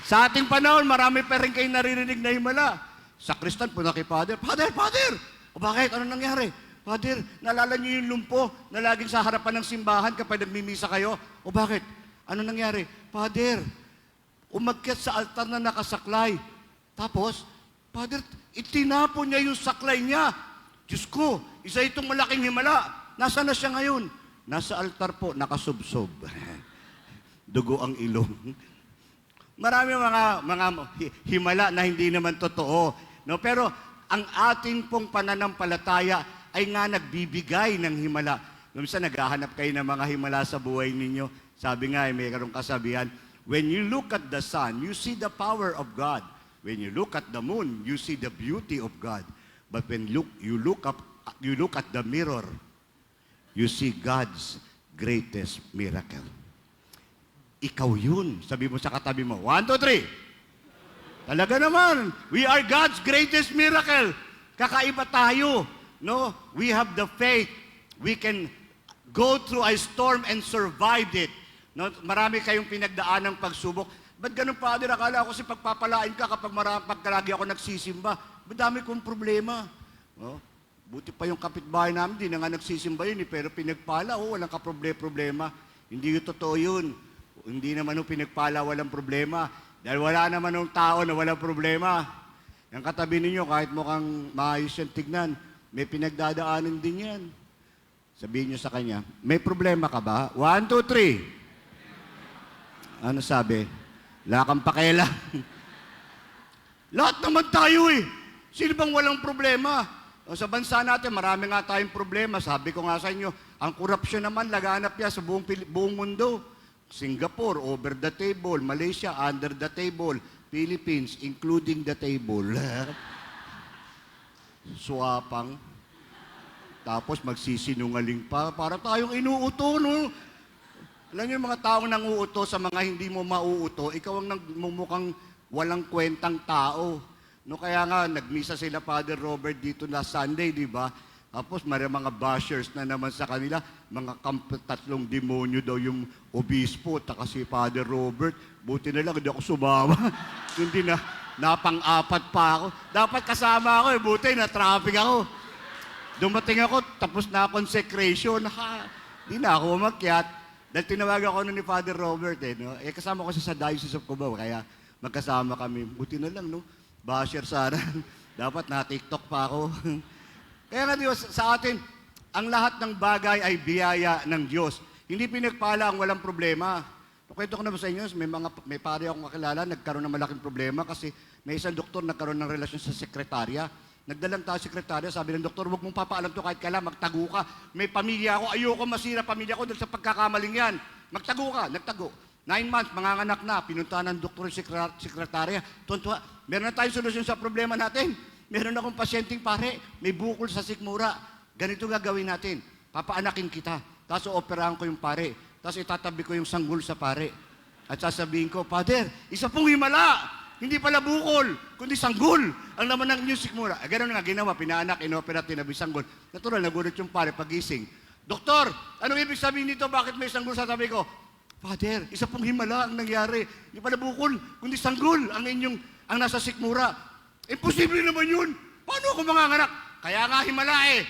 Sa ating panahon, marami pa rin kayo naririnig na himala. Sa Kristan, punta kay Father, Father! O bakit? Ano nangyari? Father, naalala niyo yung lumpo na laging sa harapan ng simbahan kapag nagmimisa kayo? O bakit? Ano nangyari? Father, umakyat sa altar na nakasaklay. Tapos, Father, itinapon niya yung saklay niya. Diyos ko, isa itong malaking himala. Nasaan na siya ngayon? Nasa altar po, nakasubsob. Dugo ang ilong. Marami mga himala na hindi naman totoo. No? Pero ang ating pong pananampalataya ay nga nagbibigay ng himala. Minsan naghahanap kayo ng mga himala sa buhay ninyo. Sabi nga, may karong kasabihan, when you look at the sun, you see the power of God. When you look at the moon, you see the beauty of God. But when you look at the mirror, you see God's greatest miracle. Ikaw yun. Sabi mo sa katabi mo, 1, 2, 3. Talaga naman, we are God's greatest miracle. Kakaiba tayo. No? We have the faith. We can go through a storm and survive it. No? Marami kayong pinagdaan ng pagsubok. Ba't ganun, Father? Akala ko si pagpapalain ka kapag pagkalagi ako nagsisimba. Madami kong problema. No? Buti pa yung kapitbahay namin, di na nga nagsisimba yun, pero pinagpala, walang kaproblema. Hindi yung totoo yun. Hindi naman yung pinagpala, walang problema. Dahil wala naman yung tao na walang problema. Yung katabi ninyo, kahit mukhang maayos yung tignan, may pinagdadaanan din yan. Sabihin nyo sa kanya, may problema ka ba? 1, 2, 3. Ano sabi? Wala kang pakialam. Lahat naman tayo eh. Sino bang walang problema? Sa bansa natin, marami nga tayong problema. Sabi ko nga sa inyo, ang korupsyon naman, laganap niya sa buong mundo. Singapore, over the table. Malaysia, under the table. Philippines, including the table. Suwapang. Tapos magsisinungaling pa. Para tayong inuuto, no? Alam niyo yung mga taong nanguuto sa mga hindi mo mauuto, ikaw ang nagmumukhang walang kwentang tao. No, kaya nga, nagmisa sila Father Robert dito na Sunday, di ba? Tapos may mga bashers na naman sa kanila, mga tatlong demonyo daw yung obispo, taka si Father Robert. Buti na lang, hindi ako sumama. Hindi na, napang-apat pa ako. Dapat kasama ako eh, buti na traffic ako. Dumating ako, tapos na consecration. Hindi na ako umakyat. Dahil tinawagan ako ni Father Robert eh, no? Eh kasama ko siya sa Diocese of Cubao, kaya magkasama kami. Buti na lang, no? Basher sana. Dapat na-TikTok pa ako. Kaya nga Diyos, sa atin, ang lahat ng bagay ay biyaya ng Diyos. Hindi pinagpala ang walang problema. Kwento ko na ba sa inyo, may pare akong kakilala, nagkaroon ng malaking problema kasi may isang doktor nagkaroon ng relasyon sa sekretarya. Nagdalang tayo sekretarya, sabi ng doktor, huwag mong papaalam to kahit kailan, magtago ka. May pamilya ako, ayoko masira pamilya ko dahil sa pagkakamaling yan. Magtago ka, nagtago. 9 months, manganganak na, pinuntahan ng doktor yung sekretarya. Tuntua, meron na tayong solusyon sa problema natin. Meron akong pasyenteng pare, may bukol sa sikmura. Ganito gagawin natin, papaanakin kita. Tapos operahan ko yung pare. Tapos itatabi ko yung sanggol sa pare. At sasabihin ko, Father, isa pong himala. Hindi pala bukol, kundi sanggol. Ang naman ng inyong sikmura. Ganun nga ginawa, pinaanak, inopera, tinabi sanggol. Natural, nagulat yung pare pagising. Doktor, anong ibig sabihin nito? Bakit may sanggol sa tabi ko? Father, isa pong himala ang nangyari. Hindi pala bukol, kundi sanggol ang nasa sikmura. Imposible naman yun. Paano ako manganganak? Kaya nga himala eh.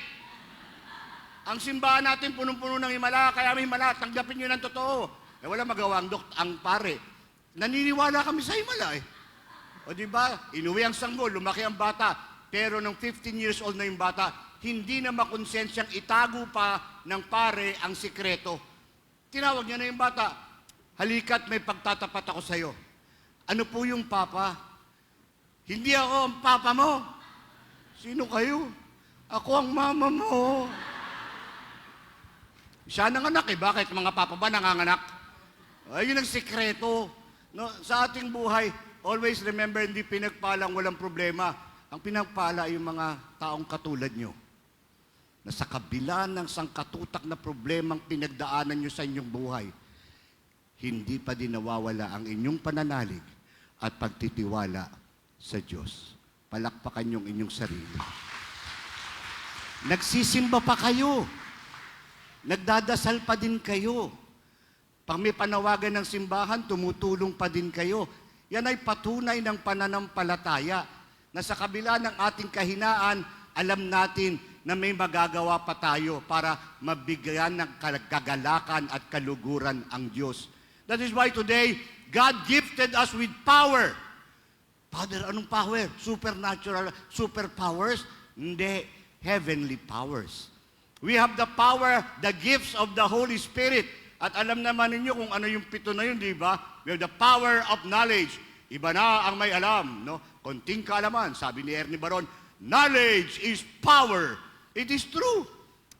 Ang simbahan natin punong-puno ng himala, kaya may himala, tanggapin nyo ng totoo. Eh wala magawa ang pare. Naniniwala kami sa himala eh. O di ba? Inuwi ang sanggol, lumaki ang bata. Pero nung 15 years old na yung bata, hindi na makonsensyang itago pa ng pare ang sikreto. Tinawag niya na yung bata, halika't may pagtatapat ako sa'yo. Ano po yung papa? Hindi ako ang papa mo. Sino kayo? Ako ang mama mo. Siya nanganak eh. Bakit? Mga papa ba nanganganak? Ay, yun ang sikreto. No, sa ating buhay, always remember, hindi pinagpalang walang problema. Ang pinagpala ay yung mga taong katulad nyo na sa kabila ng sangkatutak na problemang pinagdaanan nyo sa inyong buhay, hindi pa din nawawala ang inyong pananalig at pagtitiwala sa Diyos. Palakpakan yung inyong sarili. Nagsisimba pa kayo. Nagdadasal pa din kayo. Pag may panawagan ng simbahan, tumutulong pa din kayo. Yan ay patunay ng pananampalataya na sa kabila ng ating kahinaan, alam natin na may magagawa pa tayo para mabigyan ng kagalakan at kaluguran ang Diyos. That is why today, God gifted us with power. Father, anong power? Supernatural, superpowers? Hindi, heavenly powers. We have the power, the gifts of the Holy Spirit. At alam naman ninyo kung ano yung 7 na yun, di ba? We have the power of knowledge. Iba na ang may alam, no? Konting kaalaman, sabi ni Ernie Baron, knowledge is power. It is true.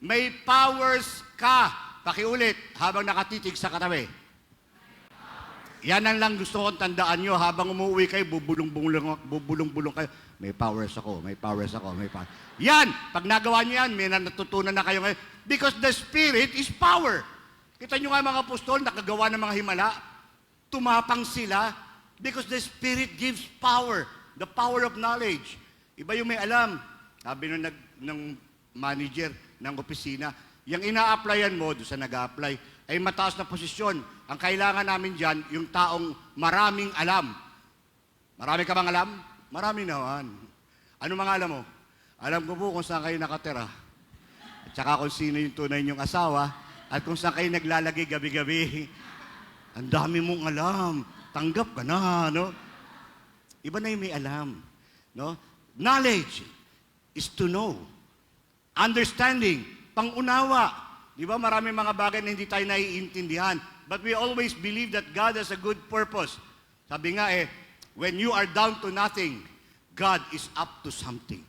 May powers ka. Pakiulit, habang nakatitig sa katabi. Yan ang lang gusto kong tandaan nyo. Habang umuwi kayo, bubulong-bulong kayo. May powers ako, may powers ako, may powers. Yan! Pag nagawa nyo yan, may natutunan na kayo ngayon. Because the Spirit is power. Kita nyo nga mga apostol, nakagawa ng mga himala. Tumapang sila. Because the Spirit gives power. The power of knowledge. Iba yung may alam. Sabi ng manager ng opisina, yung ina-applyan mo, doon sa nag-a-apply, ay mataas na posisyon. Ang kailangan namin dyan, yung taong maraming alam. Marami ka bang alam? Marami naman. Ano mga alam mo? Alam ko po kung saan kayo nakatira. At saka kung sino yung tunay niyong asawa. At kung saan kayo naglalagay gabi-gabi. Ang dami mong alam. Tanggap ka na, no? Iba na yung may alam. No? Knowledge is to know. Understanding, pangunawa. Di ba maraming mga bagay na hindi tayo naiintindihan. But we always believe that God has a good purpose. Sabi nga when you are down to nothing, God is up to something.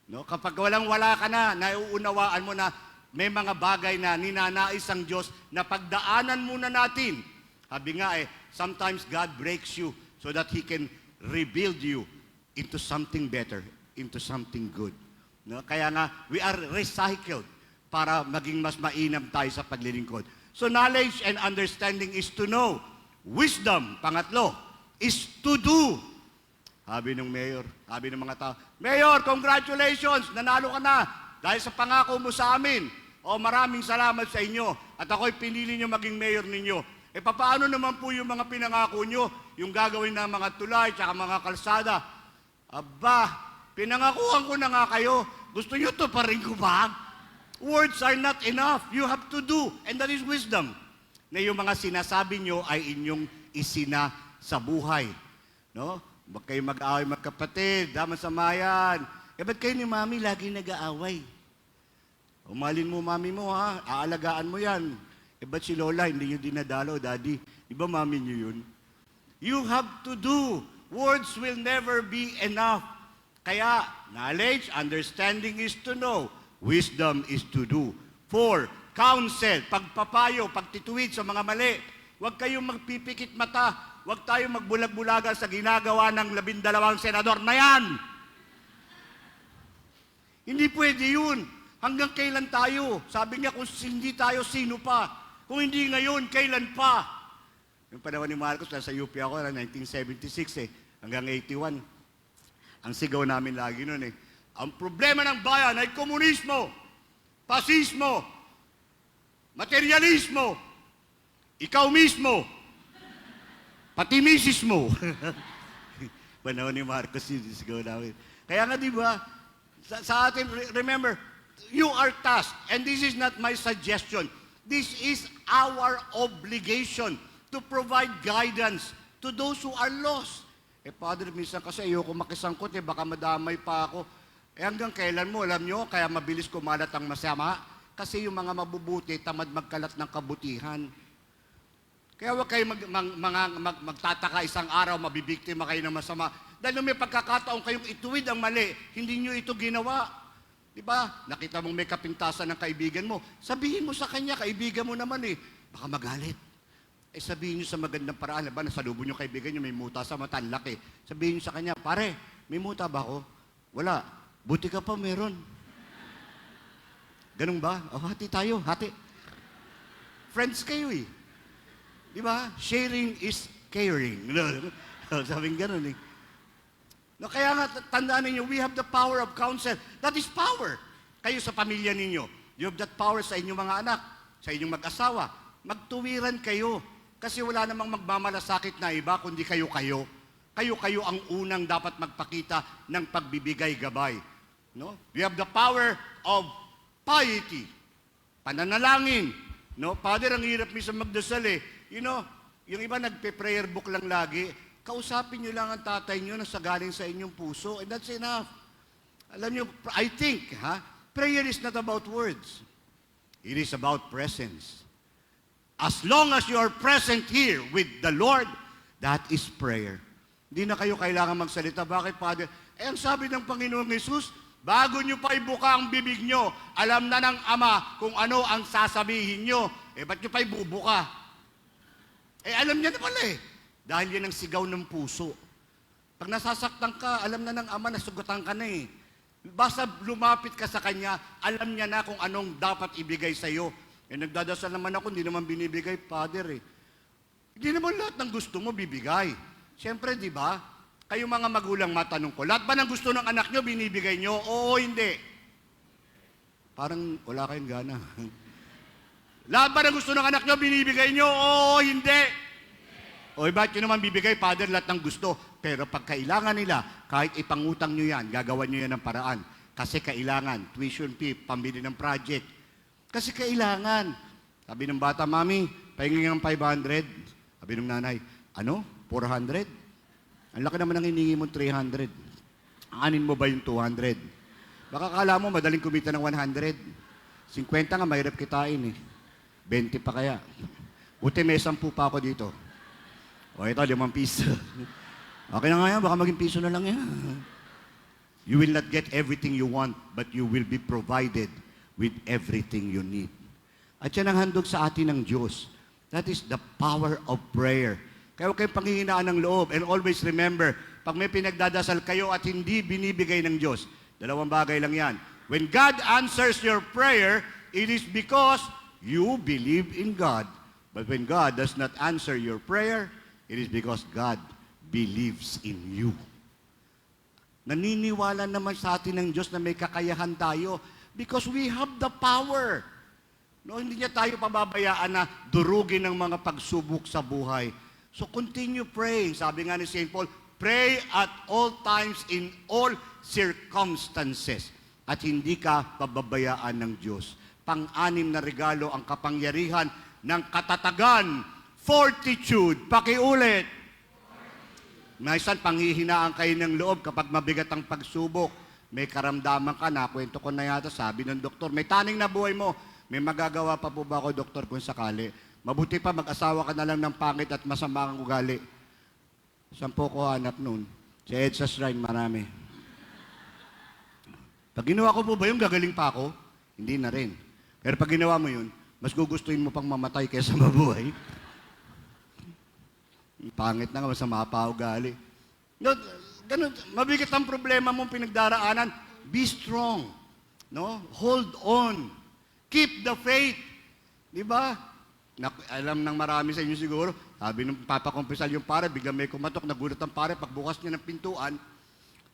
No? Kapag walang-wala ka na, nauunawaan mo na may mga bagay na ninanais ang Diyos na pagdaanan muna natin. Sabi nga sometimes God breaks you so that He can rebuild you into something better, into something good. No? Kaya nga, we are recycled para maging mas mainam tayo sa paglilingkod. So knowledge and understanding is to know. Wisdom, pangatlo, is to do. Sabi ng mayor, sabi ng mga tao, Mayor, congratulations! Nanalo ka na dahil sa pangako mo sa amin. Maraming salamat sa inyo. At ako'y pinili nyo maging mayor ninyo. Paano naman po yung mga pinangako nyo? Yung gagawin ng mga tulay, tsaka mga kalsada. Aba, pinangakuhan ko na nga kayo. Gusto nyo to pa rin ko ba? Words are not enough. You have to do. And that is wisdom. Na yung mga sinasabi nyo ay inyong isina sa buhay. No? Huwag kayo mag-aaway magkapatid. Daman sa mayan. Ba't kayo ni Mami lagi nag-aaway? Umalin mo, Mami mo, ha? Aalagaan mo yan. Ba't si Lola hindi nyo dinadalo, Daddy? Di ba Mami nyo yun? You have to do. Words will never be enough. Kaya, knowledge, understanding is to know. Wisdom is to do. 4, counsel, pagpapayo, pagtituwid sa mga mali. Huwag kayong magpipikit mata. Huwag tayong magbulag-bulagan sa ginagawa ng 12 senador na yan. Hindi pwede yun. Hanggang kailan tayo? Sabi niya, kung hindi tayo, sino pa? Kung hindi ngayon, kailan pa? Yung panahon ni Marcos, nasa UP ako, na 1976 hanggang 81. Ang sigaw namin lagi nun ang problema ng bayan ay komunismo, pasismo, materialismo, ikaw mismo, pati misis mo. Panahon ni Marcos yun, sigaw namin. Kaya nga di ba, sa atin, remember, you are tasked, and this is not my suggestion. This is our obligation to provide guidance to those who are lost. Father, minsan kasi ayoko makisangkot, baka madamay pa ako. Hanggang kailan mo, alam nyo, kaya mabilis kumalat ang masama? Kasi yung mga mabubuti, tamad magkalat ng kabutihan. Kaya huwag kayo magtataka isang araw, mabibiktima kayo ng masama. Dahil may pagkakataon kayong ituwid ang mali, hindi nyo ito ginawa. Diba? Nakita mong may kapintasan ng kaibigan mo. Sabihin mo sa kanya, kaibigan mo naman baka magalit. Sabihin nyo sa magandang paraan, nasalubong nyo kaibigan nyo, may muta sa mata, laki. Sabihin nyo sa kanya, pare, may muta ba ako? Wala. Buti ka pa meron. Ganun ba? Hati tayo, hati. Friends kayo Diba? Sharing is caring. Sabing ganun No, kaya nga, tandaan ninyo, we have the power of counsel. That is power. Kayo sa pamilya ninyo, you have that power sa inyong mga anak, sa inyong mag-asawa. Magtuwiran kayo. Kasi wala namang magmamalasakit na iba, kundi kayo-kayo. Kayo-kayo ang unang dapat magpakita ng pagbibigay gabay. No? We have the power of piety. Pananalangin. No? Father, ang hirap minsan magdasal You know, yung iba nagpe-prayer book lang lagi. Kausapin nyo lang ang tatay nyo na sa galing sa inyong puso, and that's enough. Alam nyo, I think, prayer is not about words. It is about presence. As long as you are present here with the Lord, that is prayer. Hindi na kayo kailangan magsalita. Bakit, Father? Ang sabi ng Panginoong Yesus, bago nyo pa ibuka ang bibig nyo, alam na ng Ama kung ano ang sasabihin nyo. Ba't nyo pa ibubuka? Alam niya na pala Dahil yan ang sigaw ng puso. Pag nasasaktan ka, alam na ng Ama, nasugutan ka na Basta lumapit ka sa Kanya, alam niya na kung anong dapat ibigay sa iyo. Nagdadasal naman ako, hindi naman binibigay, Father Hindi naman lahat ng gusto mo bibigay. Siyempre, di ba? Kayo mga magulang, matanong ko, lahat ba ng gusto ng anak nyo binibigay nyo? Oo, hindi. Parang wala kayong gana. Lahat ba ng gusto ng anak nyo binibigay nyo? Oo, hindi. O bakit nyo naman bibigay, Father, lahat ng gusto? Pero pag kailangan nila, kahit ipangutang nyo yan, gagawan nyo yan ng paraan. Kasi kailangan, tuition fee, pambili ng project. Kasi kailangan. Sabi ng bata, Mami, pahingin ng 500. Sabi ng nanay, 400? Ang laki naman ang hiningi mo, 300. Anin mo ba yung 200? Baka kala mo, madaling kumita ng 100. 50 nga, mahirap kitain eh. 20 pa kaya. Buti may 10 pa ako dito. O ito, 5 piso. Okay na nga yan, baka maging piso na lang yan. You will not get everything you want, but you will be provided with everything you need. At yan ang handog sa atin ng Diyos. That is the power of prayer. Kaya huwag kayong panghihinaan ng loob. And always remember, pag may pinagdadasal kayo at hindi binibigay ng Diyos, 2 bagay lang yan. When God answers your prayer, it is because you believe in God. But when God does not answer your prayer, it is because God believes in you. Naniniwala naman sa atin ng Diyos na may kakayahan tayo because we have the power. No, hindi niya tayo pababayaan na durugin ng mga pagsubok sa buhay. So continue praying. Sabi nga ni St. Paul, pray at all times in all circumstances. At hindi ka pababayaan ng Diyos. Pang-anim na regalo ang kapangyarihan ng katatagan, fortitude. Pakiulit. Minsan, panghihinaan kayo ng loob kapag mabigat ang pagsubok. May karamdaman ka na, kwento ko na yata, sabi ng doktor, may taning na buhay mo. May magagawa pa po ba ako, doktor, kung sakali? Mabuti pa, mag-asawa ka na lang ng pangit at masama kang ugali. Saan po ko hanap nun? Sa EDSA Shrine, marami. Pag ginawa ko po ba yun, gagaling pa ako? Hindi na rin. Pero pag ginawa mo yun, mas gugustuhin mo pang mamatay kaysa mabuhay. Pangit na nga, masama pa ugali. No, ganun, mabigat ang problema mong pinagdaraanan. Be strong. No? Hold on. Keep the faith. Di ba? Alam ng marami sa inyo siguro, sabi ng papakumpisal yung pare, biglang may kumatok, nagulat ang pare, pagbukas niya ng pintuan,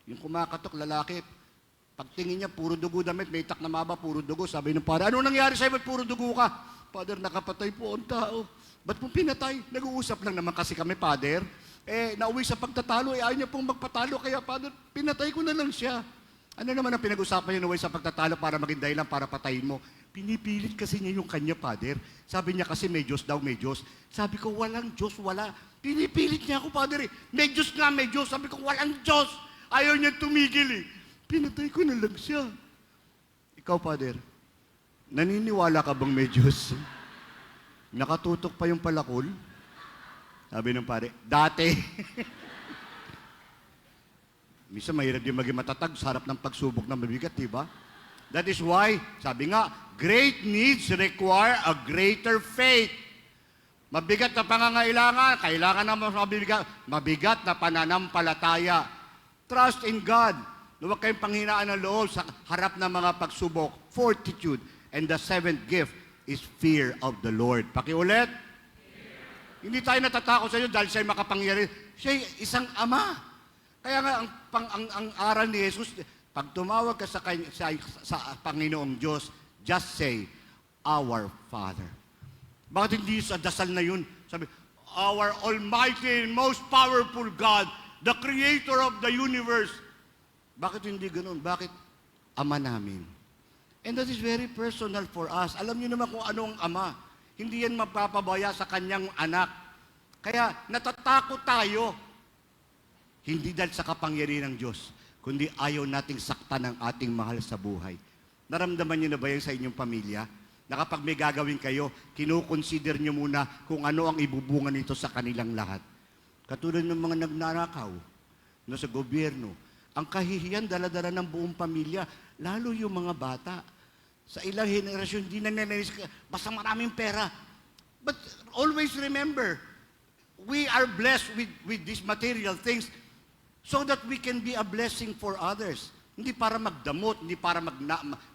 yung kumakatok, lalaki, pagtingin niya, puro dugo damit, may itak na maba, puro dugo. Sabi ng pare, ano nangyari sa'yo, ba't puro dugo ka? Father, nakapatay po ang tao. Ba't mo pinatay? Nag-uusap lang naman kasi kami, Father. Nauwi sa pagtatalo, ayaw niya pong magpatalo, kaya Father, pinatay ko na lang siya. Ano naman ang pinag-usapan niya nauwi sa pagtatalo para maging dahilan para patayin mo? Pinipilit kasi niya yung kanya, Father. Sabi niya kasi may Diyos daw, may Diyos. Sabi ko, walang Diyos, wala. Pinipilit niya ako, Father. May Diyos nga, may Diyos. Sabi ko, walang Diyos. Ayaw niya tumigil eh. Pinatay ko na lang siya. Ikaw, Father, naniniwala ka bang may Diyos? Nakatutok pa yung palakol? Sabi ng pare, dati. Minsan mahirap din maging matatag sa harap ng pagsubok na mabigat, di ba? That is why, sabi nga, great needs require a greater faith. Mabigat na pangangailangan, kailangan naman mabigat na pananampalataya. Trust in God. Huwag kayong panghinaan ng loob sa harap ng mga pagsubok. Fortitude. And the 7th gift is fear of the Lord. Pakiulit. Hindi tayo natatakot sa inyo dahil siya'y makapangyarihan. Siya'y isang ama. Kaya nga, ang aral ni Jesus, pag tumawag ka sa Panginoong Diyos, just say, Our Father. Bakit hindi sa dasal na yun? Sabi, Our Almighty and most powerful God, the Creator of the universe. Bakit hindi ganun? Bakit Ama namin? And that is very personal for us. Alam niyo naman kung ano ang Ama. Hindi yan mapapabaya sa kanyang anak. Kaya natatakot tayo. Hindi dahil sa kapangyarihan ng Diyos, kundi ayaw nating saktan ang ating mahal sa buhay. Naramdaman niyo na ba yan sa inyong pamilya? Na kapag may gagawin kayo, kinukonsider niyo muna kung ano ang ibubunga nito sa kanilang lahat. Katulad ng mga nagnanakaw na sa gobyerno, ang kahihiyan dala-dala ng buong pamilya, lalo yung mga bata. Sa ilang henerasyon, hindi na nanis ka, basta maraming pera. But always remember, we are blessed with these material things so that we can be a blessing for others. Hindi para magdamot, hindi para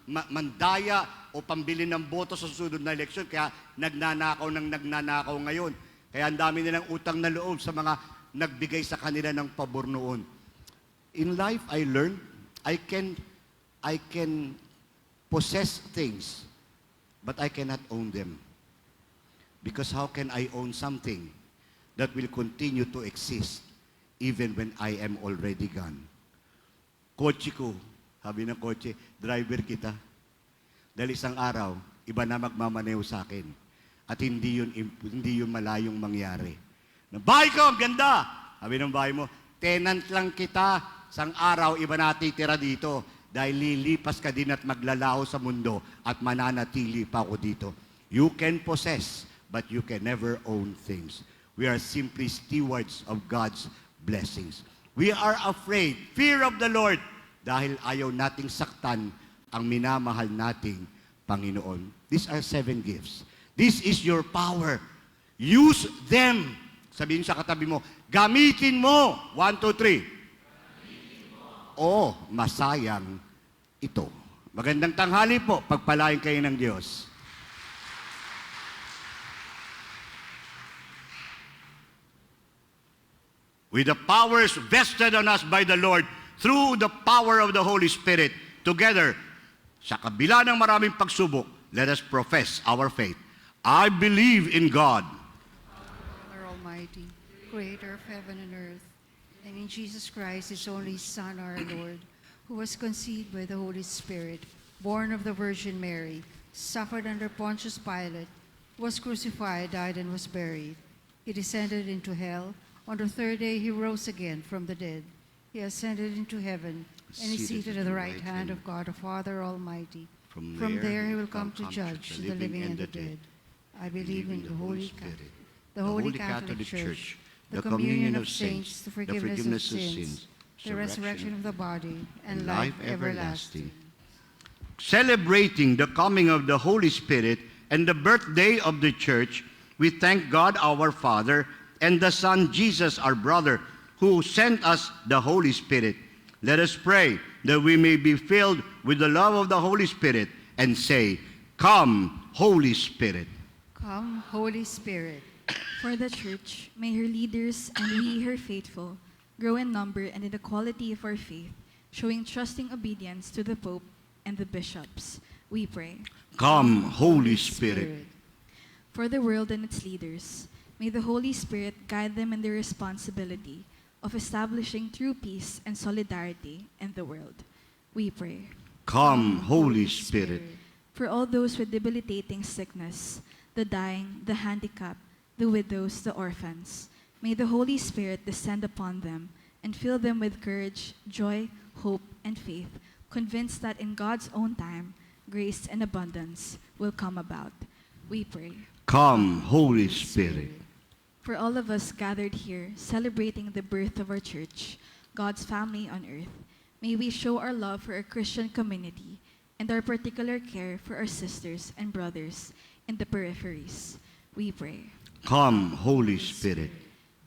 mandaya o pambili ng boto sa susunod na eleksyon. Kaya nagnanakaw ngayon. Kaya ang dami nilang utang na loob sa mga nagbigay sa kanila ng pabor noon. In life, I learned I can possess things, but I cannot own them. Because how can I own something that will continue to exist even when I am already gone? Kotse ko, sabi ng kotse, driver kita. Dahil isang araw, iba na magmamaneho sa akin. At hindi yun malayong mangyari. Bahay ko, ang ganda! Sabi ng bahay mo, tenant lang kita. Sang araw, iba natitira dito. dahil lilipas ka din at maglalaho sa mundo at mananatili pa ako dito. You can possess, but you can never own things. We are simply stewards of God's blessings. We are afraid, fear of the Lord, dahil ayaw nating saktan ang minamahal nating Panginoon. These are 7 gifts. This is your power. Use them. Sabihin sa katabi mo, gamitin mo. 1, 2, 3. O masayang ito. Magandang tanghali po. Pagpalain kayo ng Diyos. With the powers vested on us by the Lord through the power of the Holy Spirit, together, sa kabila ng maraming pagsubok, let us profess our faith. I believe in God, Father Almighty, creator of heaven and earth, and in Jesus Christ, his only Son, our Lord, who was conceived by the Holy Spirit, born of the Virgin Mary, suffered under Pontius Pilate, was crucified, died, and was buried. He descended into hell. On the 3rd day, he rose again from the dead. He ascended into heaven and is seated at the right hand of God, the Father Almighty. From there he will come to judge the living and the dead. I believe in the Holy Spirit, the Holy Catholic Church, the communion of saints, the forgiveness of sins, the resurrection of the body, and life everlasting. Celebrating the coming of the Holy Spirit and the birthday of the Church, we thank God our Father and the Son Jesus our brother, who sent us the Holy Spirit. Let us pray that we may be filled with the love of the Holy Spirit and say, Come, Holy Spirit. Come, Holy Spirit. For the Church, may her leaders and we, her faithful, grow in number and in the quality of our faith, showing trusting obedience to the Pope and the bishops. We pray. Come, Holy Spirit. For the world and its leaders, may the Holy Spirit guide them in their responsibility of establishing true peace and solidarity in the world. We pray. Come, Holy Spirit. For all those with debilitating sickness, the dying, the handicapped, the widows, the orphans, may the Holy Spirit descend upon them and fill them with courage, joy, hope, and faith, convinced that in God's own time, grace and abundance will come about. We pray. Come, Holy Spirit. For all of us gathered here, celebrating the birth of our church, God's family on earth, may we show our love for our Christian community and our particular care for our sisters and brothers in the peripheries. We pray. Come, Holy Spirit.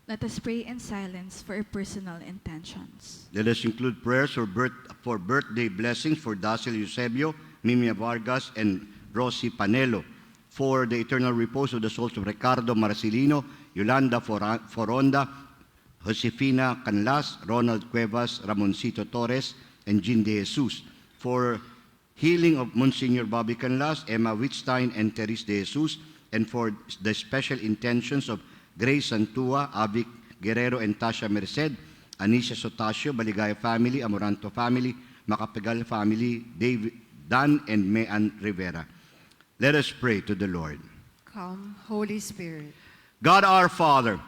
Let us pray in silence for our personal intentions. Let us include prayers for birthday blessings for Daciel Eusebio, Mimia Vargas, and Rosie Panelo, for the eternal repose of the souls of Ricardo Marcelino, Yolanda Foronda, Josefina Canlas, Ronald Cuevas, Ramoncito Torres, and Jean De Jesus, for healing of Monsignor Bobby Canlas, Emma Wittstein, and Teres De Jesus, and for the special intentions of Grace Santua, Avic Guerrero, and Tasha Merced, Anisha Sotasio, Baligaya family, Amoranto family, Macapagal family, David, Dan, and Mean Rivera. Let us pray to the Lord. Come, Holy Spirit. God our Father,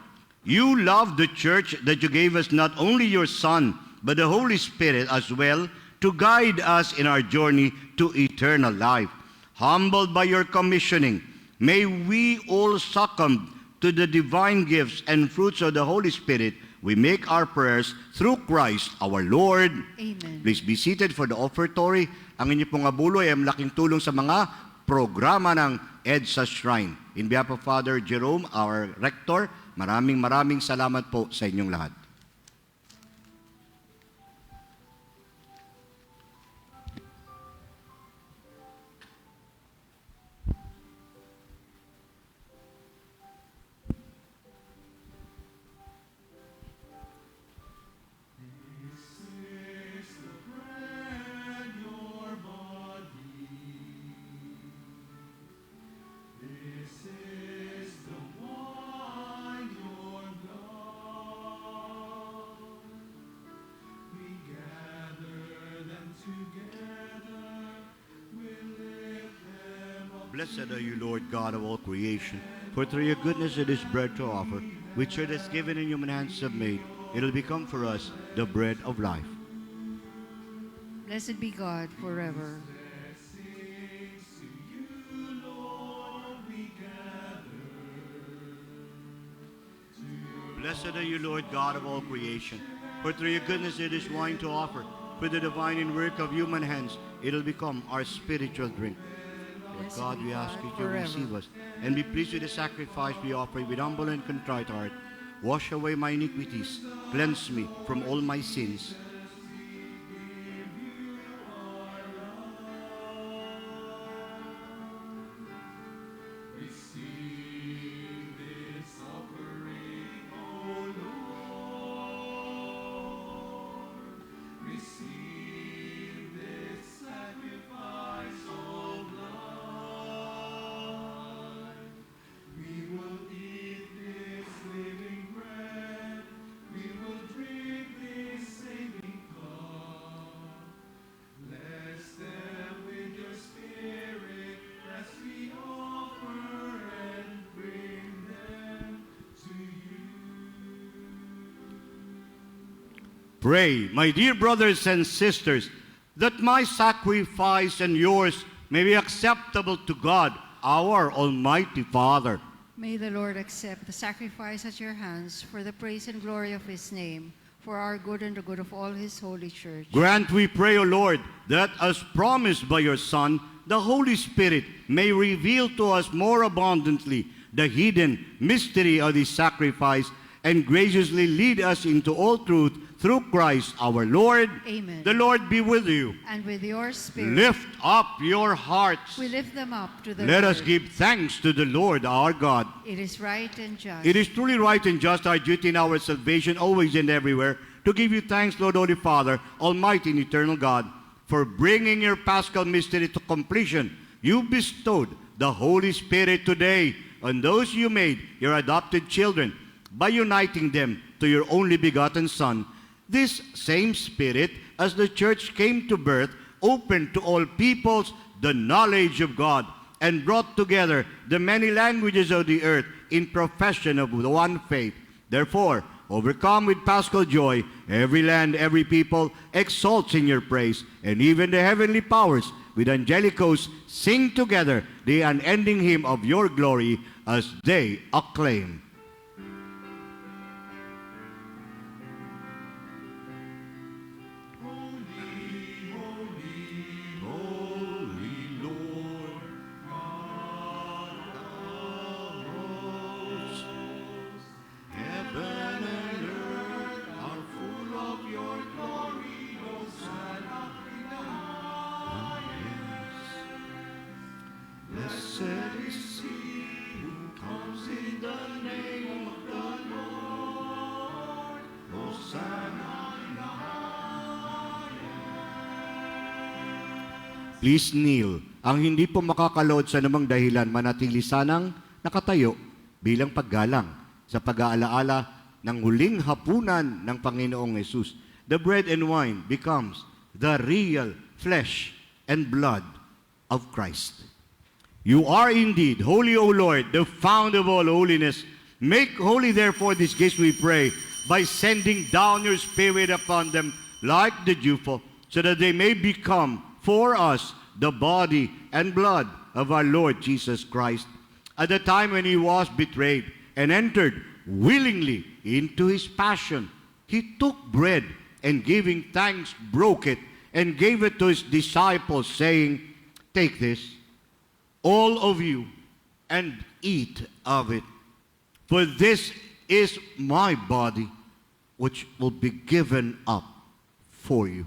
you love the church that you gave us not only your Son, but the Holy Spirit as well to guide us in our journey to eternal life. Humbled by your commissioning, may we all succumb to the divine gifts and fruits of the Holy Spirit. We make our prayers through Christ our Lord. Amen. Please be seated for the offertory. Ang inyo pong abuloy ay malaking tulong sa mga programa ng EDSA Shrine. In behalf of Father Jerome, our rector, maraming salamat po sa inyong lahat. Blessed are you, Lord God of all creation, for through your goodness it is bread to offer, which it has given in human hands have made. It will become for us the bread of life. Blessed be God forever. Blessed are you, Lord God of all creation. For through your goodness it is wine to offer. For the divine and work of human hands, it'll become our spiritual drink. Lord Blessed God, be we ask God you to forever. receive us and be pleased with the sacrifice we offer with humble and contrite heart. Wash away my iniquities. Cleanse me from all my sins. Pray, my dear brothers and sisters, that my sacrifice and yours may be acceptable to God, our Almighty Father. May the Lord accept the sacrifice at your hands for the praise and glory of his name, for our good and the good of all his holy church. Grant, we pray, O Lord, that as promised by your Son, the Holy Spirit may reveal to us more abundantly the hidden mystery of this sacrifice and graciously lead us into all truth through Christ our Lord. Amen. The Lord be with you. And with your spirit, Lift up your hearts. we lift them up to the Let Lord. us give thanks to the Lord our God. It is right and just. It is truly right and just, our duty in our salvation, always and everywhere, to give you thanks, Lord, Holy Father, Almighty and eternal God, for bringing your Paschal mystery to completion. You bestowed the Holy Spirit today on those you made your adopted children by uniting them to your only begotten Son. This same Spirit, as the Church came to birth, opened to all peoples the knowledge of God and brought together the many languages of the earth in profession of the one faith. Therefore, overcome with paschal joy, every land, every people exalts in your praise, and even the heavenly powers with angelic hosts sing together the unending hymn of your glory as they acclaim. Please kneel. Ang hindi po makakalood sa namang dahilan manatili sanang nakatayo bilang paggalang sa pag-aalaala ng huling hapunan ng Panginoong Yesus. The bread and wine becomes the real flesh and blood of Christ. You are indeed holy, O Lord, the fount of all holiness. Make holy, therefore, these gifts, we pray, by sending down your Spirit upon them like the dewfall, so that they may become for us the body and blood of our Lord Jesus Christ. At the time when he was betrayed and entered willingly into his passion, he took bread and giving thanks broke it and gave it to his disciples, saying, "Take this, all of you, and eat of it. For this is my body, which will be given up for you."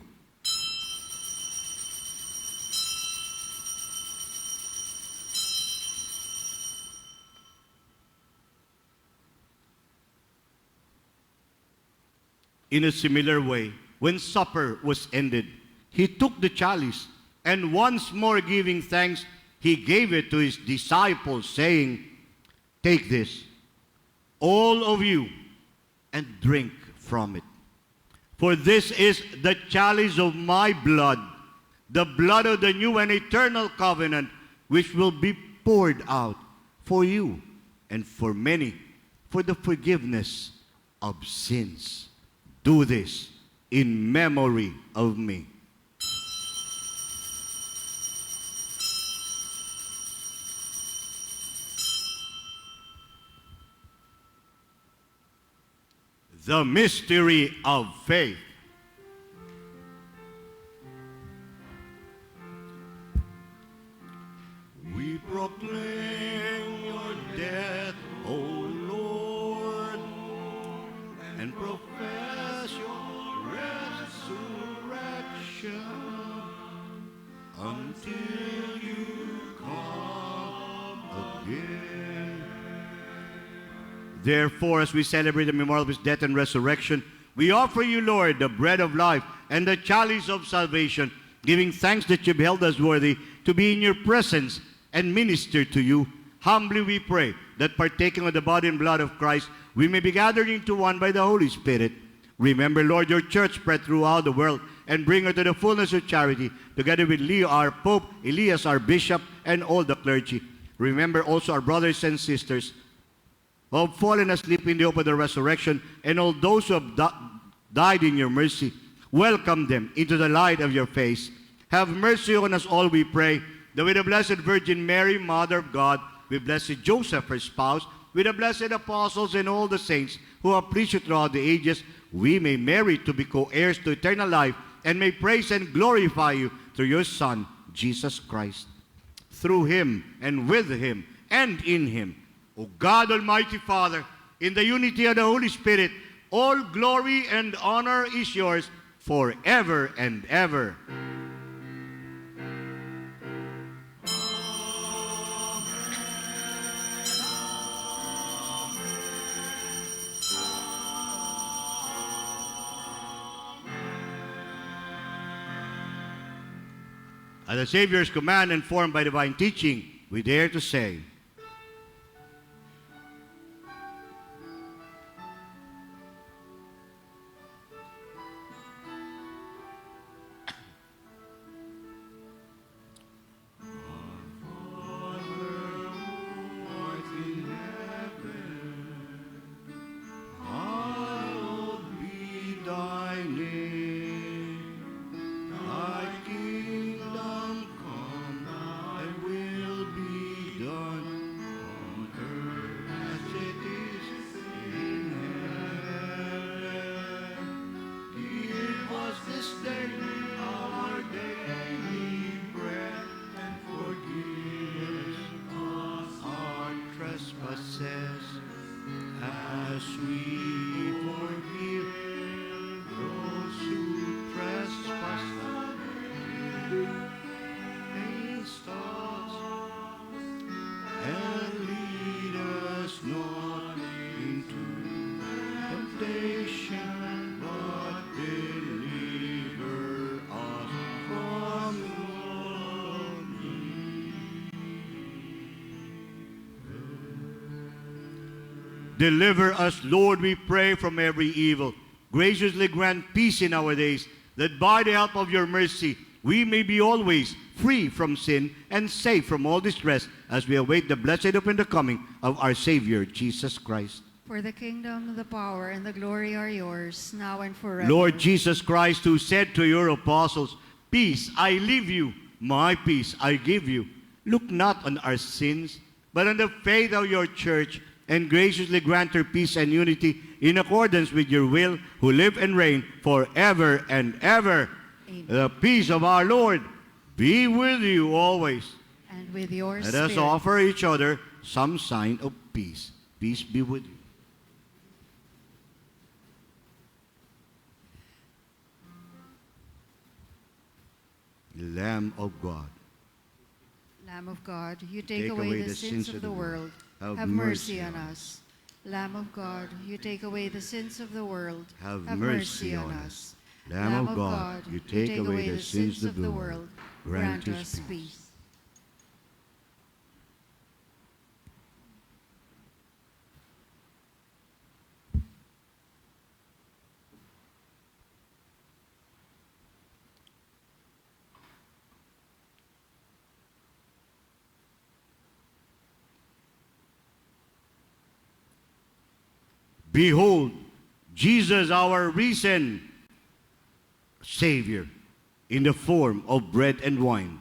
In a similar way, when supper was ended, he took the chalice, and once more giving thanks, he gave it to his disciples, saying, "Take this, all of you, and drink from it. For this is the chalice of my blood, the blood of the new and eternal covenant, which will be poured out for you and for many for the forgiveness of sins. Do this in memory of me." The mystery of faith. We proclaim your death, O Lord, and profess your resurrection until you come again. Therefore, as we celebrate the memorial of his death and resurrection, we offer you, Lord, the bread of life and the chalice of salvation, giving thanks that you've held us worthy to be in your presence and minister to you. Humbly we pray that partaking of the body and blood of Christ, we may be gathered into one by the Holy Spirit. Remember, Lord, your church spread throughout the world, and bring her to the fullness of charity, together with Leo, our Pope, Elias, our Bishop, and all the clergy. Remember also our brothers and sisters who have fallen asleep in the hope of the resurrection, and all those who have died in your mercy. Welcome them into the light of your face. Have mercy on us all, we pray, that with the Blessed Virgin Mary, Mother of God, with Blessed Joseph, her spouse, with the blessed apostles and all the saints who have preached you throughout the ages, we may merit to be co-heirs to eternal life, and may praise and glorify you through your Son, Jesus Christ. Through him, and with him, and in him, O God, Almighty Father, in the unity of the Holy Spirit, all glory and honor is yours forever and ever. At the Savior's command, and formed by divine teaching, we dare to say, hallowed be thy name. Thy kingdom come, thy will be done on earth as it is in heaven. Give us this day our daily bread, and forgive us our trespasses, as we forgive those who trespass against us. And lead us not into temptation, but deliver us from evil. Deliver us, Lord, we pray, from every evil. Graciously grant peace in our days, that by the help of your mercy we may be always free from sin and safe from all distress, as we await the blessed hope and the coming of our Savior, Jesus Christ. For the kingdom, the power, and the glory are yours, now and forever. Lord Jesus Christ, who said to your apostles, "Peace I leave you, my peace I give you," look not on our sins, but on the faith of your church, and graciously grant her peace and unity in accordance with your will, who live and reign forever and ever. Amen. The peace of our Lord be with you always. And with your Let spirit. us offer each other some sign of peace. Peace be with you. Lamb of God, Lamb of God, you take away the sins of the world. Have mercy on us. Lamb of God, you take away the sins of the world. Have mercy on us. Lamb Lamb of God, you take away the sins of the world. Grant us us peace. peace. Behold, Jesus, our risen Savior, in the form of bread and wine.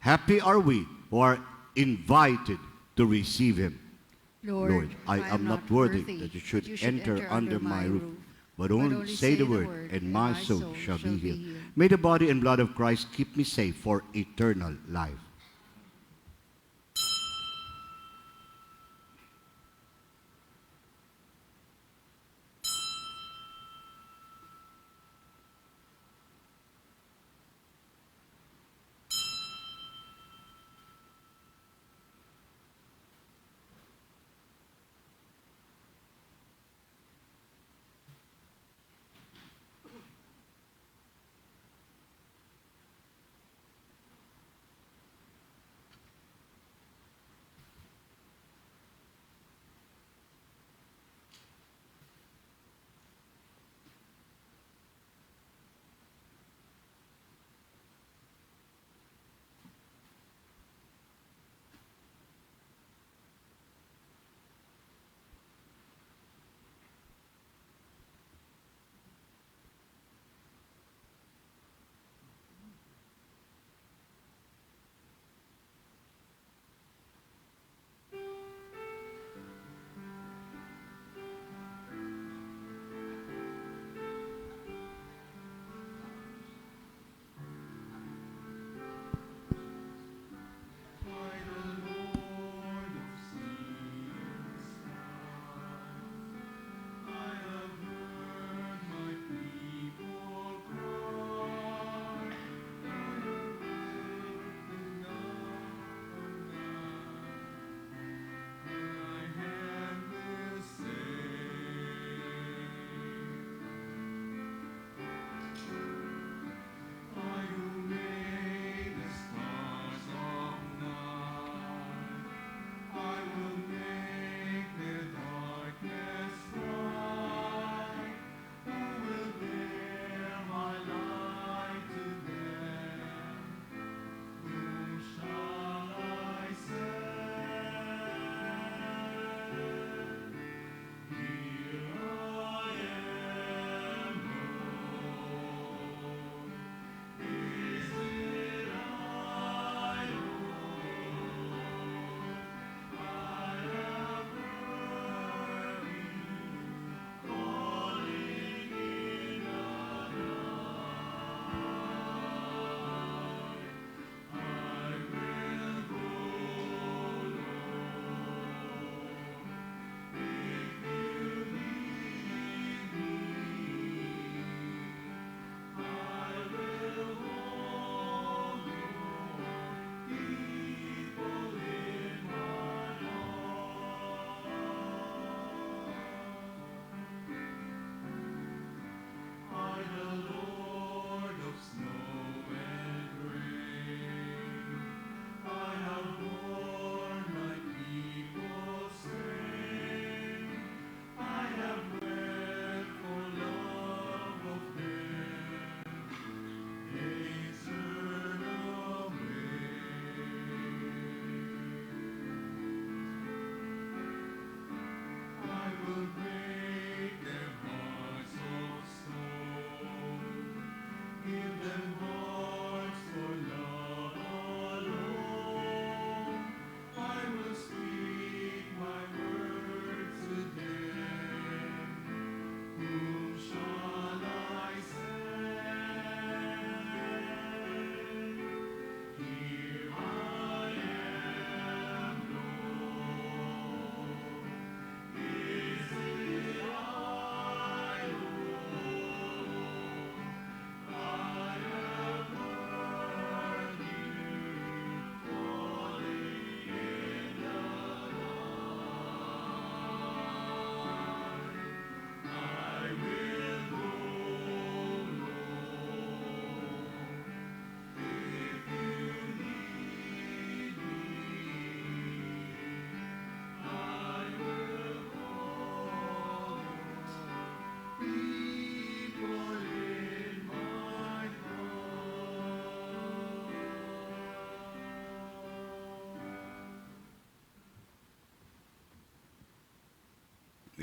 Happy are we who are invited to receive him. Lord, I am not worthy that you should enter under my roof, but only say the word, and my soul shall be healed. May the body and blood of Christ keep me safe for eternal life.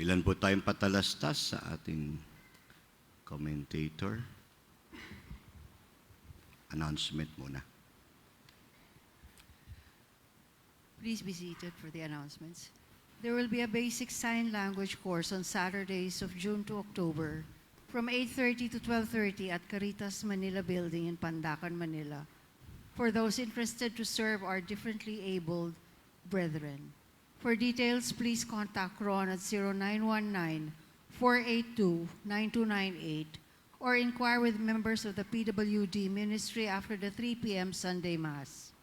Ilan po tayong patalastas sa ating commentator? Announcement muna. Please be seated for the announcements. There will be a basic sign language course on Saturdays of June to October from 8:30 to 12:30 at Caritas Manila Building in Pandacan, Manila, for those interested to serve our differently abled brethren. For details, please contact Ron at 0919-482-9298 or inquire with members of the PWD Ministry after the 3 p.m. Sunday Mass.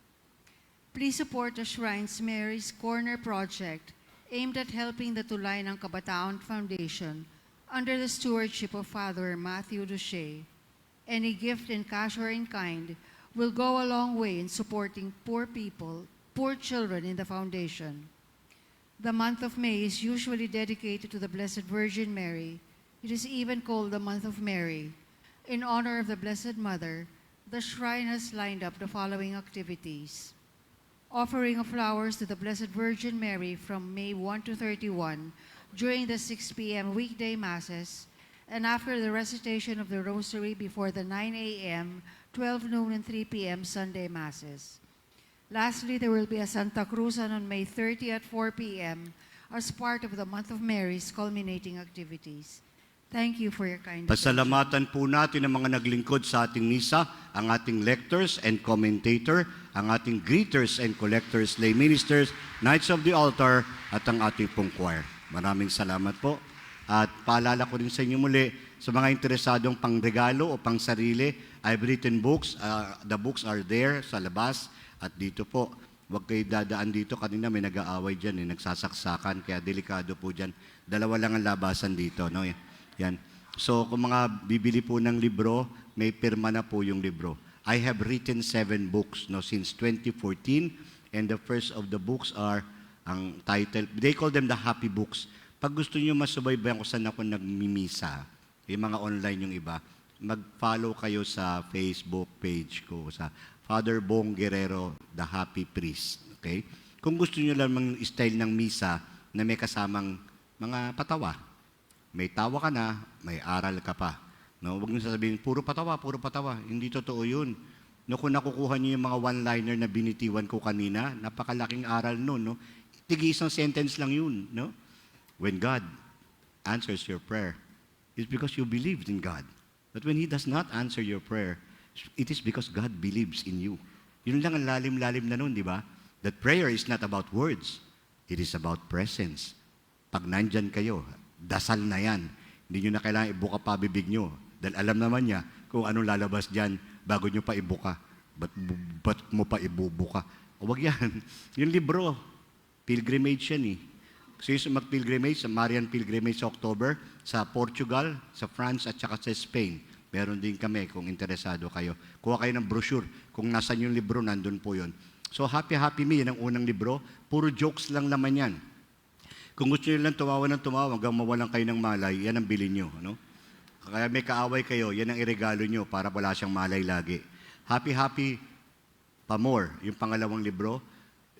Please support the Shrines Mary's Corner project aimed at helping the Tulay ng Kabataan Foundation under the stewardship of Father Matthew Duche. Any gift in cash or in kind will go a long way in supporting poor people, poor children in the foundation. The month of May is usually dedicated to the Blessed Virgin Mary. It is even called the month of Mary. In honor of the Blessed Mother, the shrine has lined up the following activities: offering of flowers to the Blessed Virgin Mary from May 1 to 31 during the 6 p.m. weekday masses and after the recitation of the Rosary before the 9 a.m., 12 noon, and 3 p.m. Sunday masses. Lastly, there will be a Santa Cruzan on May 30 at 4 p.m. as part of the Month of Mary's culminating activities. Thank you for your kind attention. Pasalamatan po natin ang mga naglingkod sa ating misa, ang ating lectors and commentator, ang ating greeters and collectors, lay ministers, knights of the altar, at ang ating pong choir. Maraming salamat po. At paalala ko rin sa inyo muli, sa mga interesadong pangregalo o pang sarili, I've written books. The books are there sa labas at dito po. Huwag kayo dadaan dito. Kanina may nag-aaway dyan, nagsasaksakan, kaya delikado po dyan. Dalawa lang ang labasan dito. No? Yan. So kung mga bibili po ng libro, may pirma na po yung libro. I have written 7 books since 2014, and the first of the books are, ang title, they call them the happy books. Pag gusto niyo masubaybayan kung saan ako nagmimisa, yung mga online yung iba, mag-follow kayo sa Facebook page ko, sa Father Bong Guerrero, The Happy Priest. Okay? Kung gusto niyo lang ng style ng misa na may kasamang mga patawa, may tawa ka na, may aral ka pa. No? Huwag niyo sasabihin, puro patawa, puro patawa. Hindi totoo yun. No, kung nakukuha niyo yung mga one-liner na binitiwan ko kanina, napakalaking aral nun. No? Tig-isang sentence lang yun. No? When God answers your prayer, it's because you believed in God. But when He does not answer your prayer, it is because God believes in you. Yun lang ang lalim-lalim na nun, di ba? That prayer is not about words. It is about presence. Pag nandyan kayo, dasal na yan. Hindi nyo na kailangan ibuka pa bibig nyo. Dahil alam naman niya kung anong lalabas dyan bago nyo pa ibuka. Ba't mo pa ibubuka? O wag yan. Yung libro, pilgrimage yan eh. So yung mag-pilgrimage, sa Marian Pilgrimage sa October, sa Portugal, sa France, at saka sa Spain. Meron din kami kung interesado kayo. Kuha kayo ng brochure. Kung nasan yung libro, nandun po yun. So Happy Happy Me, yan ang unang libro. Puro jokes lang naman yan. Kung gusto nyo lang tumawa ng tumawa, hanggang mawalan kayo ng malay, yan ang bilhin nyo. No? Kaya may kaaway kayo, yan ang iregalo nyo para wala siyang malay lagi. Happy Happy pa more, yung pangalawang libro.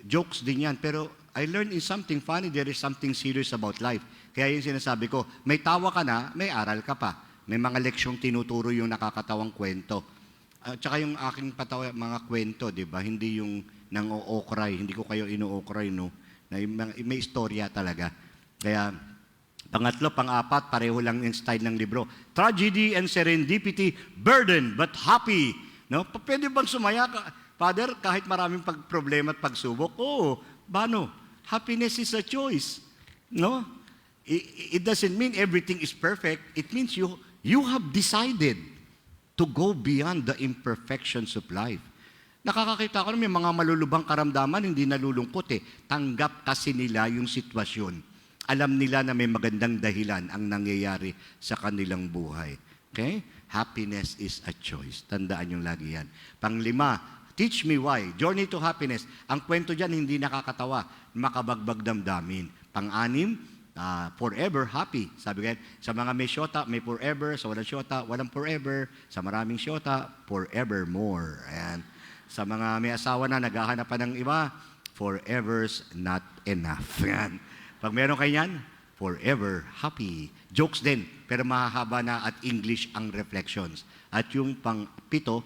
Jokes din yan, pero I learned in something funny, there is something serious about life. Kaya yung sinasabi ko, may tawa ka na, may aral ka pa. May mga leksyong tinuturo yung nakakatawang kwento. Tsaka yung aking patawa, mga kwento, di ba? Hindi yung nang-o-okray, hindi ko kayo ino-okray, no? Na may istorya talaga. Kaya, pangatlo, pang-apat, pareho lang yung style ng libro. Tragedy and serendipity, burden but happy. No? Pwede bang sumaya ka? Father, kahit maraming problema at pagsubok, bano? Happiness is a choice. No? It doesn't mean everything is perfect. It means you have decided to go beyond the imperfections of life. Nakakakita ko na may mga malulubhang karamdaman, hindi nalulungkot eh. Tanggap kasi nila yung sitwasyon. Alam nila na may magandang dahilan ang nangyayari sa kanilang buhay. Okay? Happiness is a choice. Tandaan yung lagi yan. Panglima, teach me why. Journey to happiness. Ang kwento dyan hindi nakakatawa. Makabagbag damdamin. Pang-anim, forever happy. Sabi ko, sa mga may syota, may forever. Sa walang syota, walang forever. Sa maraming syota, forevermore. Ayan. Sa mga may asawa na, naghahanap pa ng iba, forever's not enough. Yan. Pag meron kayo yan, forever happy. Jokes din, pero mahahaba na at English ang reflections. At yung pang-pito,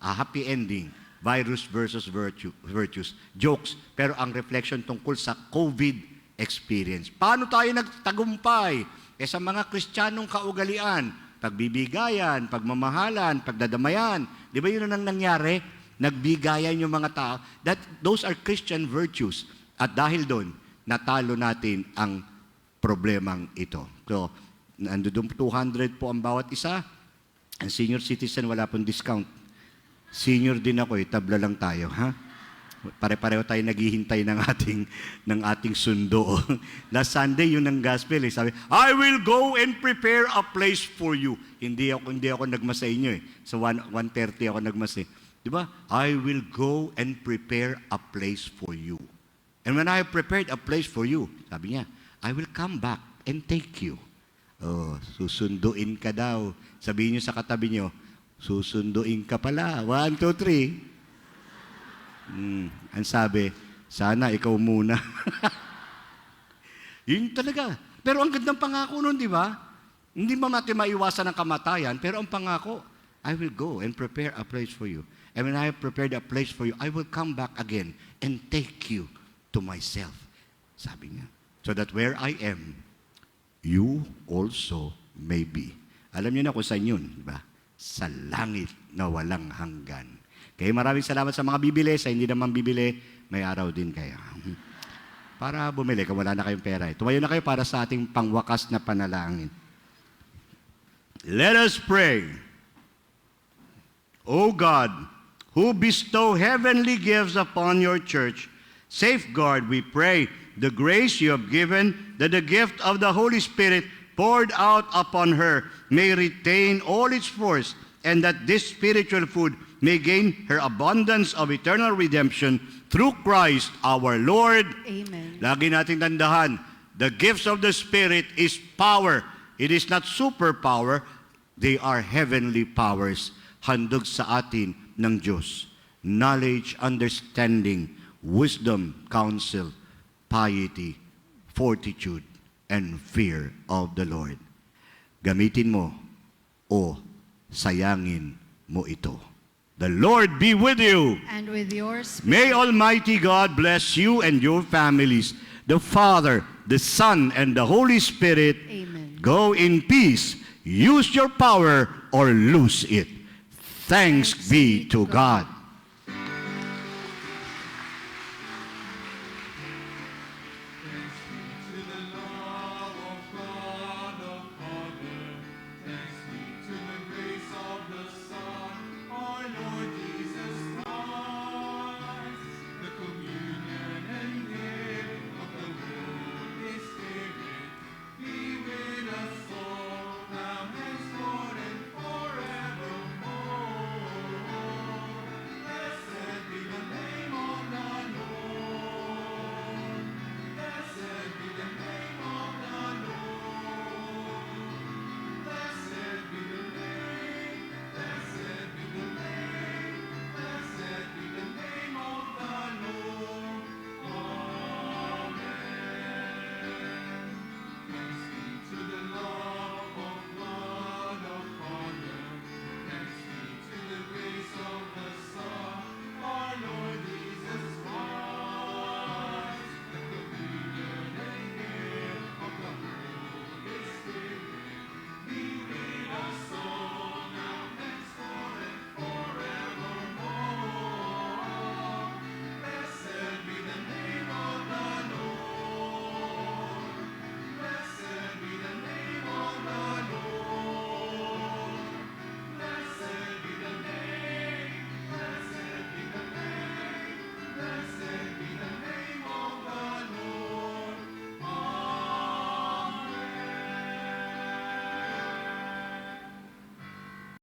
happy ending, virus versus virtues. Jokes, pero ang reflection tungkol sa COVID experience. Paano tayo nagtagumpay? Sa mga Kristiyanong kaugalian, pagbibigayan, pagmamahalan, pagdadamayan. Di ba yun ang nangyari? Nagbigayan yung mga tao. Those are Christian virtues. At dahil doon, natalo natin ang problemang ito. So, nando doon 200 po ang bawat isa. Ang senior citizen, wala pong discount. Senior din ako, tabla lang tayo, ha? Pare-pareho tayo naghihintay ng ating sundo. Last Sunday, yun ang gospel. Sabi, I will go and prepare a place for you. Hindi ako nagmas sa inyo. Sa 1:30 ako nagmas. Di ba? I will go and prepare a place for you. And when I have prepared a place for you, sabi niya, I will come back and take you. Oh, susunduin ka daw. Sabihin niyo sa katabi niyo, susunduin ka pala. 1, 2, 3. Ang sabi, sana ikaw muna. Yun talaga. Pero ang gandang pangako nun, di ba? Hindi ba natin maiwasan ang kamatayan, pero ang pangako, I will go and prepare a place for you. And when I have prepared a place for you, I will come back again and take you to myself. Sabi niya. So that where I am, you also may be. Alam niyo na kung saan yun, di ba? Sa langit na walang hanggan. Kaya maraming salamat sa mga bibili. Sa hindi naman bibili, may araw din kayo. Para bumili, kung wala na kayong pera. Tumayo na kayo para sa ating pangwakas na panalangin. Let us pray. O God, who bestow heavenly gifts upon your church, safeguard, we pray, the grace you have given, that the gift of the Holy Spirit poured out upon her may retain all its force, and that this spiritual food may gain her abundance of eternal redemption through Christ our Lord. Amen. Lagi nating tandahan, the gifts of the Spirit is power. It is not superpower. They are heavenly powers. Handog sa atin ng Diyos. Knowledge, understanding, wisdom, counsel, piety, fortitude, and fear of the Lord. Gamitin mo o sayangin mo ito. The Lord be with you. And with your spirit. May Almighty God bless you and your families, the Father, the Son, and the Holy Spirit. Amen. Go in peace. Use your power or lose it. Thanks be to God.